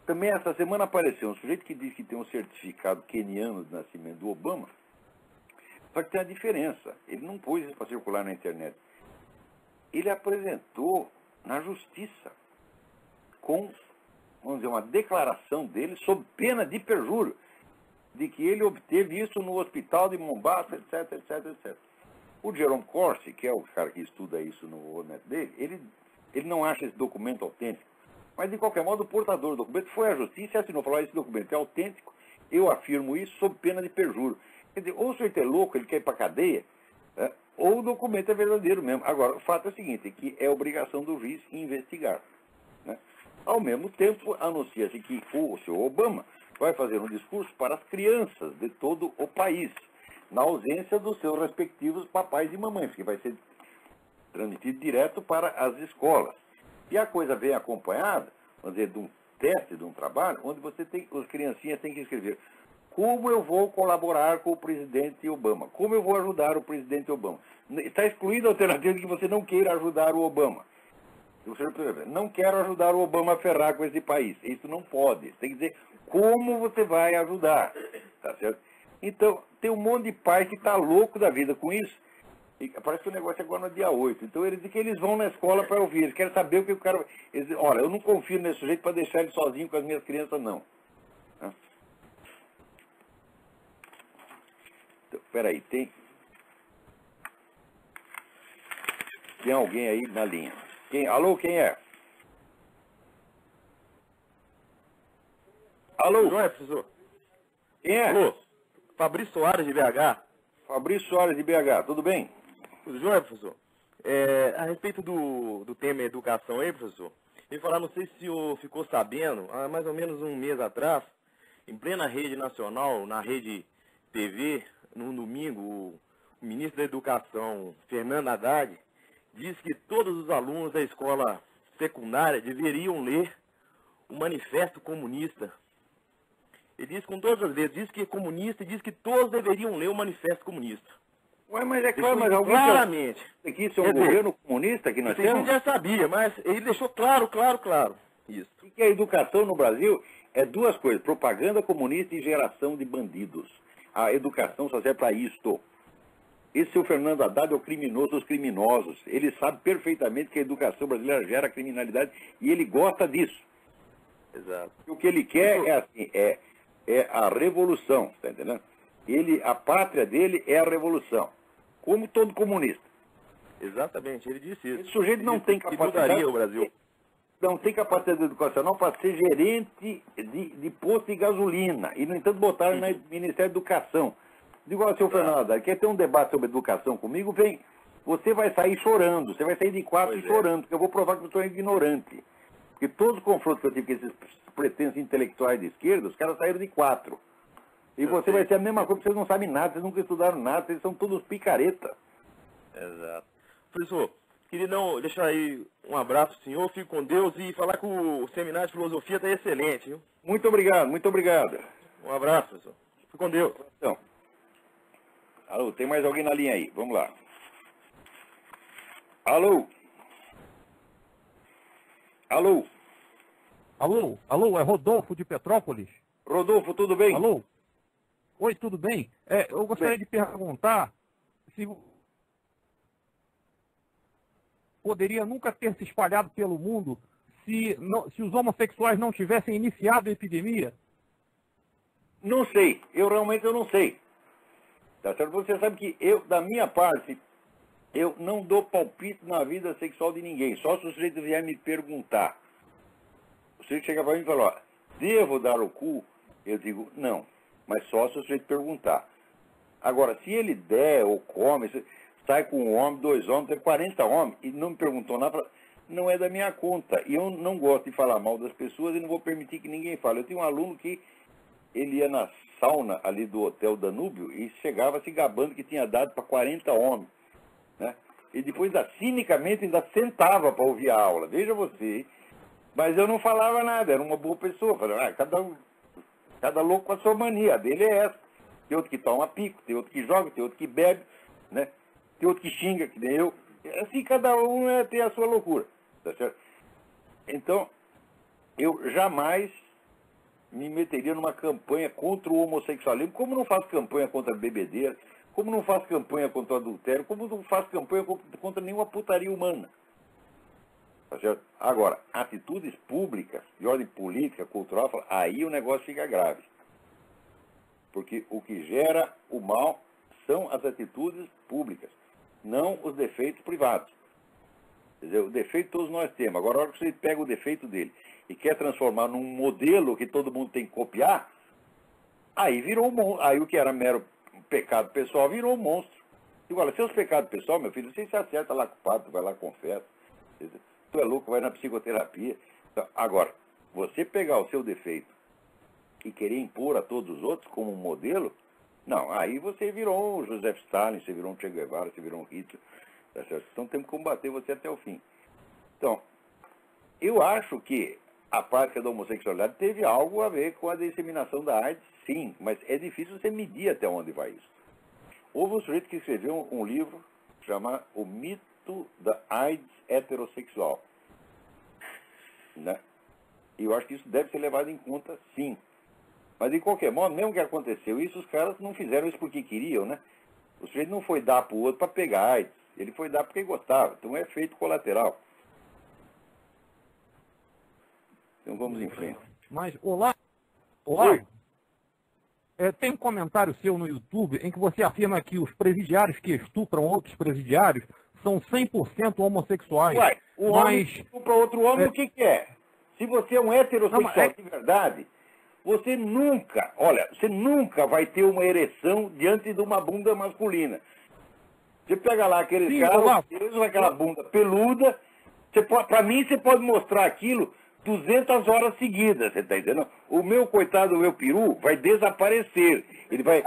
Também essa semana apareceu um sujeito que diz que tem um certificado queniano de nascimento do Obama. Só que tem a diferença. Ele não pôs isso para circular na internet. Ele apresentou na justiça com vamos dizer, uma declaração dele sob pena de perjúrio, de que ele obteve isso no hospital de Mombasa, etc, etc, etc. O Jerome Corsi, que é o cara que estuda isso no net dele, ele não acha esse documento autêntico. Mas, de qualquer modo, o portador do documento foi à justiça e assinou, falou, esse documento é autêntico, eu afirmo isso sob pena de perjúrio. Quer dizer, ou o sujeito é louco, ele quer ir para a cadeia, ou o documento é verdadeiro mesmo. Agora, o fato é o seguinte, que é obrigação do juiz investigar. Né? Ao mesmo tempo, anuncia-se que o senhor Obama vai fazer um discurso para as crianças de todo o país, na ausência dos seus respectivos papais e mamães, que vai ser transmitido direto para as escolas. E a coisa vem acompanhada, vamos dizer, de um teste, de um trabalho, onde as criancinhas têm que escrever como eu vou colaborar com o presidente Obama, como eu vou ajudar o presidente Obama. Está excluída a alternativa de que você não queira ajudar o Obama. Você não quero ajudar o Obama a ferrar com esse país. Isso não pode. Você tem que dizer como você vai ajudar. Tá certo? Então, tem um monte de pai que está louco da vida com isso. E parece que o negócio é agora no dia 8. Então, eles dizem que eles vão na escola para ouvir. Eles querem saber o que o cara... Eles dizem, olha, eu não confio nesse sujeito para deixar ele sozinho com as minhas crianças, não. Então, peraí, tem alguém aí na linha. Alô, quem é? Alô? Não é, professor? Quem é? Alô? Fabrício Soares, de BH. Fabrício Soares, de BH. Tudo bem? Tudo jóia, professor? A respeito do tema educação aí, professor, eu ia falar, não sei se o senhor ficou sabendo, há mais ou menos um mês atrás, em plena rede nacional, na rede TV, no domingo, o ministro da Educação, Fernando Haddad, disse que todos os alunos da escola secundária deveriam ler o Manifesto Comunista. Ele disse com todas as vezes, disse que é comunista e disse que todos deveriam ler o Manifesto Comunista. Ué, mas é claro, mas alguém claramente. Aqui isso é um governo comunista que nós A gente temos? já sabia, mas ele deixou claro. Isso. E que a educação no Brasil é duas coisas, propaganda comunista e geração de bandidos. A educação só serve para isto. Esse seu Fernando Haddad é o criminoso dos criminosos. Ele sabe perfeitamente que a educação brasileira gera criminalidade e ele gosta disso. Exato. E o que ele quer é assim, é a revolução, está entendendo? A pátria dele é a revolução, como todo comunista. Exatamente, ele disse isso. Esse sujeito não tem capacidade. O Brasil. Não tem capacidade educacional para ser gerente de posto de gasolina. E, no entanto, botaram no Ministério da Educação. Digo ao senhor Fernando Haddad, quer ter um debate sobre educação comigo? Vem. Você vai sair chorando. Você vai sair de quatro chorando, porque eu vou provar que eu sou ignorante. Porque todos os confrontos que eu tive com esses pretensos intelectuais de esquerda, os caras saíram de quatro. E você vai ser a mesma coisa, porque vocês não sabem nada, vocês nunca estudaram nada, vocês são todos picareta. Exato. Professor, queria deixar aí um abraço ao senhor, fique com Deus e falar que o seminário de filosofia está excelente, viu? Muito obrigado, muito obrigado. Um abraço, professor. Fique com Deus. Então, alô, tem mais alguém na linha aí? Vamos lá. Alô? Alô? Alô, é Rodolfo de Petrópolis. Rodolfo, tudo bem? Alô? Oi, tudo bem? Eu gostaria de perguntar se poderia nunca ter se espalhado pelo mundo se os homossexuais não tivessem iniciado a epidemia? Não sei, eu realmente não sei. Tá certo? Você sabe que da minha parte, eu não dou palpite na vida sexual de ninguém, só se o sujeito vier me perguntar. O sujeito chega para mim e fala, ó, devo dar o cu? Eu digo, não, mas só se o sujeito perguntar. Agora, se ele der ou come, sai com um homem, 2 homens, tem 40 homens, e não me perguntou nada, não é da minha conta. E eu não gosto de falar mal das pessoas e não vou permitir que ninguém fale. Eu tenho um aluno que ele ia na sauna ali do Hotel Danúbio e chegava se gabando que tinha dado para 40 homens. Né? E depois, cinicamente, ainda sentava para ouvir a aula. Veja você. Mas eu não falava nada, era uma boa pessoa. Falei, cada louco com a sua mania, a dele é essa. Tem outro que toma pico, tem outro que joga, tem outro que bebe, né? Tem outro que xinga, que nem eu. Assim, cada um tem a sua loucura. Tá certo? Então, eu jamais me meteria numa campanha contra o homossexualismo, como não faço campanha contra a bebedeira, como não faço campanha contra o adultério, como não faço campanha contra nenhuma putaria humana. Tá certo? Agora, atitudes públicas, de ordem política, cultural, aí o negócio fica grave. Porque o que gera o mal são as atitudes públicas, não os defeitos privados. Quer dizer, o defeito todos nós temos. Agora, a hora que você pega o defeito dele e quer transformar num modelo que todo mundo tem que copiar, aí virou um monstro. Aí o que era mero pecado pessoal virou um monstro. Agora, seus pecados pessoal, meu filho, você se acerta lá com o padre, vai lá, confessa. Tu é louco, vai na psicoterapia. Então, agora, você pegar o seu defeito e querer impor a todos os outros como um modelo, não, aí você virou um Joseph Stalin, você virou um Che Guevara, você virou um Hitler. Tá certo? Então temos que combater você até o fim. Então, eu acho que a prática da homossexualidade teve algo a ver com a disseminação da AIDS, sim, mas é difícil você medir até onde vai isso. Houve um sujeito que escreveu um livro chamado O Mito da AIDS Heterossexual. Né? E eu acho que isso deve ser levado em conta, sim. Mas, de qualquer modo, mesmo que aconteceu isso, os caras não fizeram isso porque queriam, né? O sujeito não foi dar para o outro para pegar AIDS. Ele foi dar porque gostava. Então, é efeito colateral. Então, vamos em frente. Mas, olá. Tem um comentário seu no YouTube em que você afirma que os presidiários que estupram outros presidiários são 100% homossexuais. Uai, o homem estupra outro homem, o que é? Se você é um heterossexual de verdade, você nunca vai ter uma ereção diante de uma bunda masculina. Você pega lá aqueles caras, aquela bunda peluda, para mim você pode mostrar aquilo 200 horas seguidas, você está entendendo? O meu coitado, o meu peru, vai desaparecer. Ele vai...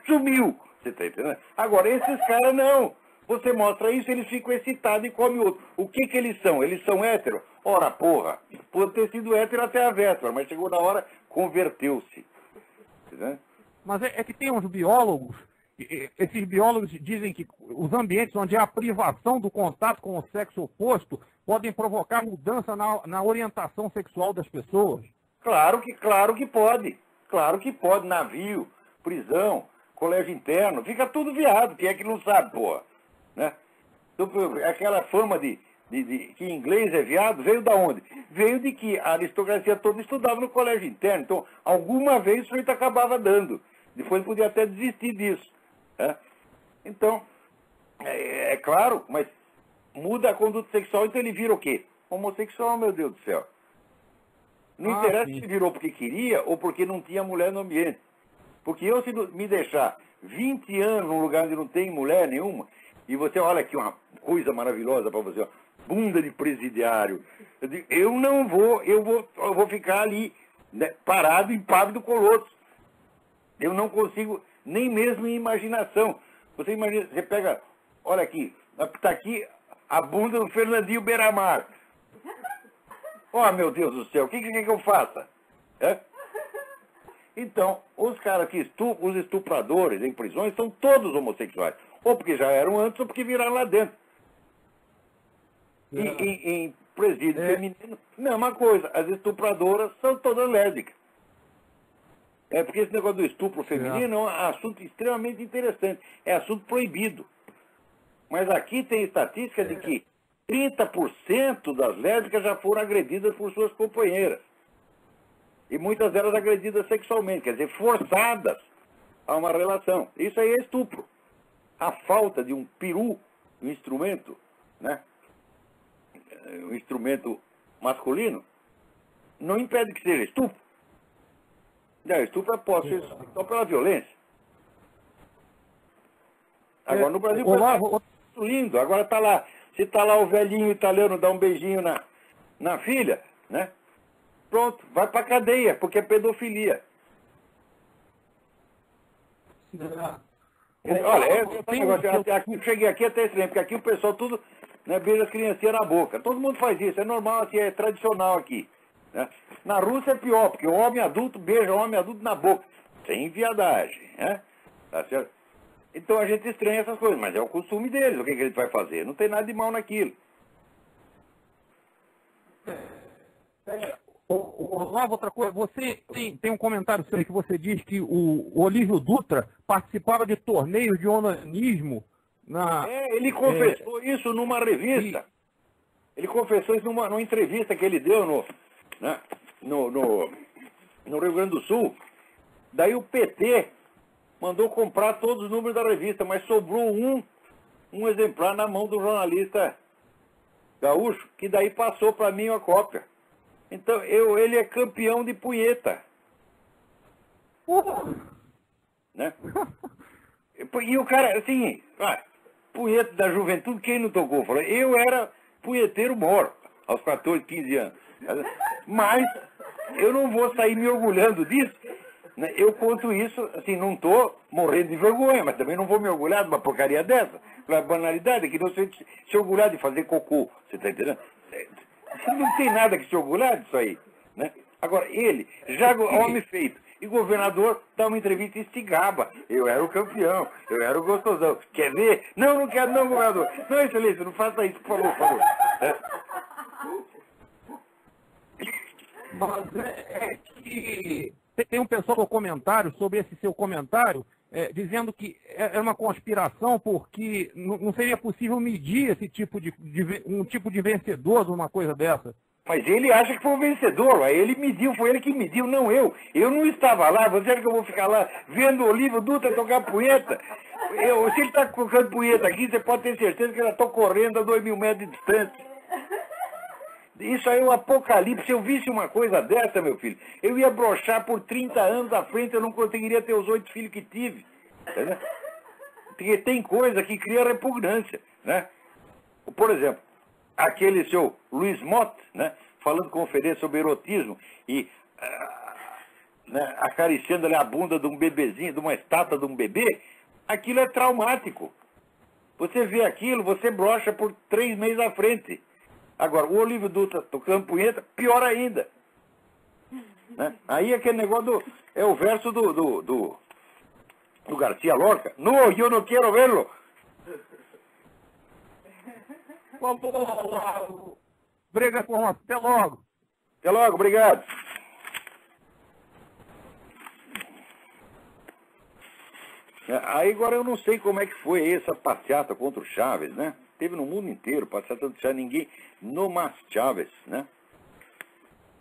sumiu, você está entendendo? Agora, esses caras não. Você mostra isso, eles ficam excitados e comem outro. O que eles são? Eles são héteros? Ora, porra, pode ter sido hétero até a véspera, mas chegou na hora, converteu-se. Entendeu? Mas é que tem uns biólogos, esses biólogos dizem que os ambientes onde há a privação do contato com o sexo oposto podem provocar mudança na orientação sexual das pessoas. Claro que pode. Claro que pode. Navio, prisão, colégio interno, fica tudo viado. Quem é que não sabe, porra? Né? Então, aquela fama de que inglês é viado veio da onde? Veio de que a aristocracia toda estudava no colégio interno. Então, alguma vez o sujeito acabava dando. Depois podia até desistir disso. Né? Então, é claro, mas muda a conduta sexual, então ele vira o quê? Homossexual, meu Deus do céu. Não interessa se ele virou porque queria ou porque não tinha mulher no ambiente. Porque eu, se me deixar 20 anos num lugar onde não tem mulher nenhuma, e você olha aqui uma coisa maravilhosa para você, ó, bunda de presidiário, eu não vou, eu vou ficar ali, né, parado, impávido, colosso. Eu não consigo, nem mesmo em imaginação. Você imagina, você pega, olha aqui, está aqui a bunda do Fernandinho Beiramar. Oh, meu Deus do céu, o que eu faça? É? Então, os caras que estupram, os estupradores em prisões, são todos homossexuais. Ou porque já eram antes, ou porque viraram lá dentro. Em presídio feminino, mesma coisa. As estupradoras são todas lésbicas. É porque esse negócio do estupro feminino é um assunto extremamente interessante. É assunto proibido. Mas aqui tem estatística de que 30% das lésbicas já foram agredidas por suas companheiras. E muitas delas agredidas sexualmente, quer dizer, forçadas a uma relação. Isso aí é estupro. A falta de um peru, um instrumento, né? Um instrumento masculino, não impede que seja estupro. Não, estupro pode ser só pela violência. Agora no Brasil é lindo, agora está lá. Se está lá o velhinho italiano dá um beijinho na filha, né? Pronto, vai para cadeia, porque é pedofilia. Olha, aqui, cheguei aqui até estranho, porque aqui o pessoal tudo, né, beija as criancinhas na boca. Todo mundo faz isso, é normal, assim, é tradicional aqui. Né? Na Rússia é pior, porque o homem adulto beija o homem adulto na boca. Sem viadagem, né? Tá certo? Então a gente estranha essas coisas, mas é o costume deles, o que a gente vai fazer? Não tem nada de mal naquilo. Olavo, outra coisa, você tem um comentário seu que você diz que o Olívio Dutra participava de torneios de onanismo ele confessou isso numa revista. Ele confessou isso numa entrevista que ele deu no Rio Grande do Sul. Daí o PT mandou comprar todos os números da revista, mas sobrou um exemplar na mão do jornalista gaúcho, que daí passou para mim a cópia. Então, ele é campeão de punheta. Né? E o cara, assim, punheta da juventude, quem não tocou? Falou, eu era punheteiro moro, aos 14, 15 anos. Mas eu não vou sair me orgulhando disso. Né? Eu conto isso, assim, não estou morrendo de vergonha, mas também não vou me orgulhar de uma porcaria dessa. Uma banalidade, que não se orgulhar de fazer cocô. Você está entendendo? Não tem nada que se orgulhar disso aí. Né? Agora, ele, já homem feito, e governador, dá uma entrevista e se gaba. Eu era o campeão, eu era o gostosão. Quer ver? Não quero não, governador. Não, excelência, não faça isso, por favor. Mas é que tem um pessoal no comentário sobre esse seu comentário, dizendo que é uma conspiração porque não seria possível medir esse tipo um tipo de vencedor de uma coisa dessa. Mas ele acha que foi o vencedor, aí ele mediu, foi ele que mediu, não eu. Eu não estava lá, você acha que eu vou ficar lá vendo o Olívio Dutra tocar punheta? Se ele está tocando punheta aqui, você pode ter certeza que eu estou correndo a 2.000 metros de distância. Isso aí é um apocalipse. Se eu visse uma coisa dessa, meu filho, eu ia broxar por 30 anos à frente, eu não conseguiria ter os 8 filhos que tive. Entendeu? Porque tem coisa que cria repugnância, né? Por exemplo, aquele seu Luiz Mott, né, falando conferência sobre erotismo e né, acariciando ali a bunda de um bebezinho, de uma estátua de um bebê, aquilo é traumático. Você vê aquilo, você brocha por 3 meses à frente. Agora, o Olívio Dutra tocando punheta, pior ainda. Né? Aí aquele negócio é o verso do Garcia Lorca. No, eu não quero verlo. Briga com nós. Até logo. Até logo, obrigado. Aí agora eu não sei como é que foi essa passeata contra o Chaves, né? Teve no mundo inteiro, passeata contra o Chaves, ninguém no Mas Chaves, né?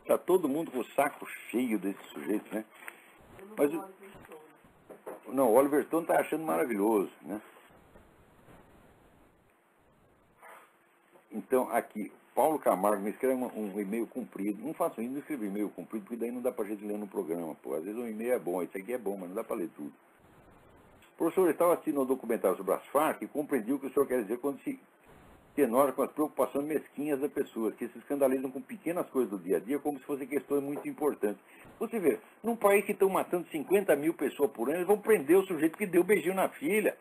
Tá todo mundo com o saco cheio desse sujeito, né? Mas não, o Oliver Stone tá achando maravilhoso, né? Então, aqui, Paulo Camargo me escreve um e-mail comprido. Não faço isso, não escrevo e-mail comprido, porque daí não dá pra gente ler no programa, pô. Às vezes um e-mail é bom, esse aqui é bom, mas não dá pra ler tudo. Professor, eu estava assistindo um documentário sobre as Farc e compreendi o que o senhor quer dizer quando se tenora com as preocupações mesquinhas das pessoas, que se escandalizam com pequenas coisas do dia a dia, como se fossem questões muito importantes. Você vê, num país que estão matando 50 mil pessoas por ano, eles vão prender o sujeito que deu beijinho na filha.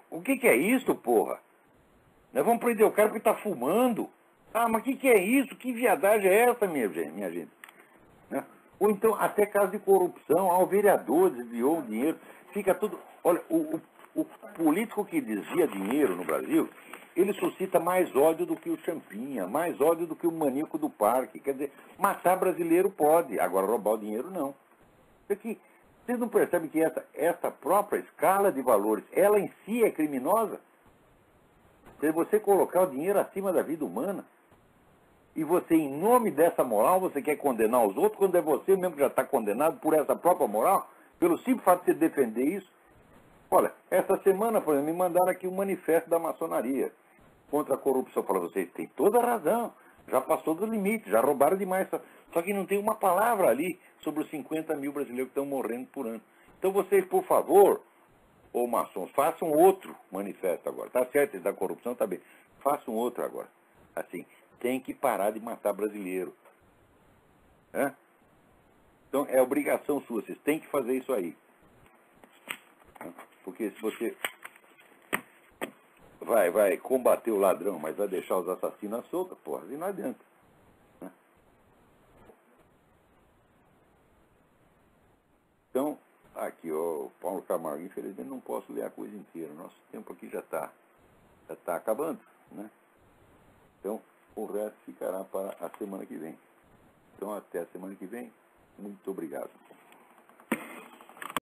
O que é isso, porra? Nós vamos prender o cara porque está fumando. Ah, mas o que é isso? Que viadagem é essa, minha gente? Né? Ou então, até caso de corrupção, o vereador desviou o dinheiro. Fica tudo... Olha, o político que desvia dinheiro no Brasil, ele suscita mais ódio do que o Champinha, mais ódio do que o maníaco do parque. Quer dizer, matar brasileiro pode, agora roubar o dinheiro não. Porque vocês não percebem que essa própria escala de valores, ela em si é criminosa? Se você colocar o dinheiro acima da vida humana, e você, em nome dessa moral, você quer condenar os outros, quando é você mesmo que já está condenado por essa própria moral, pelo simples fato de você defender isso. Olha, essa semana, por exemplo, me mandaram aqui um manifesto da maçonaria contra a corrupção. Falaram, vocês têm toda a razão, já passou do limite, já roubaram demais. Só que não tem uma palavra ali sobre os 50 mil brasileiros que estão morrendo por ano. Então vocês, por favor, ô maçons, façam outro manifesto agora. Tá certo, esse da corrupção, tá bem. Façam outro agora. Assim, tem que parar de matar brasileiro. Então, é obrigação sua, vocês têm que fazer isso aí. Porque se você vai combater o ladrão, mas vai deixar os assassinos à solta, porra, e não adianta. Então, aqui, ó, Paulo Camargo, infelizmente não posso ler a coisa inteira. Nosso tempo aqui já está acabando, né? Então, o resto ficará para a semana que vem. Então, até a semana que vem. Muito obrigado.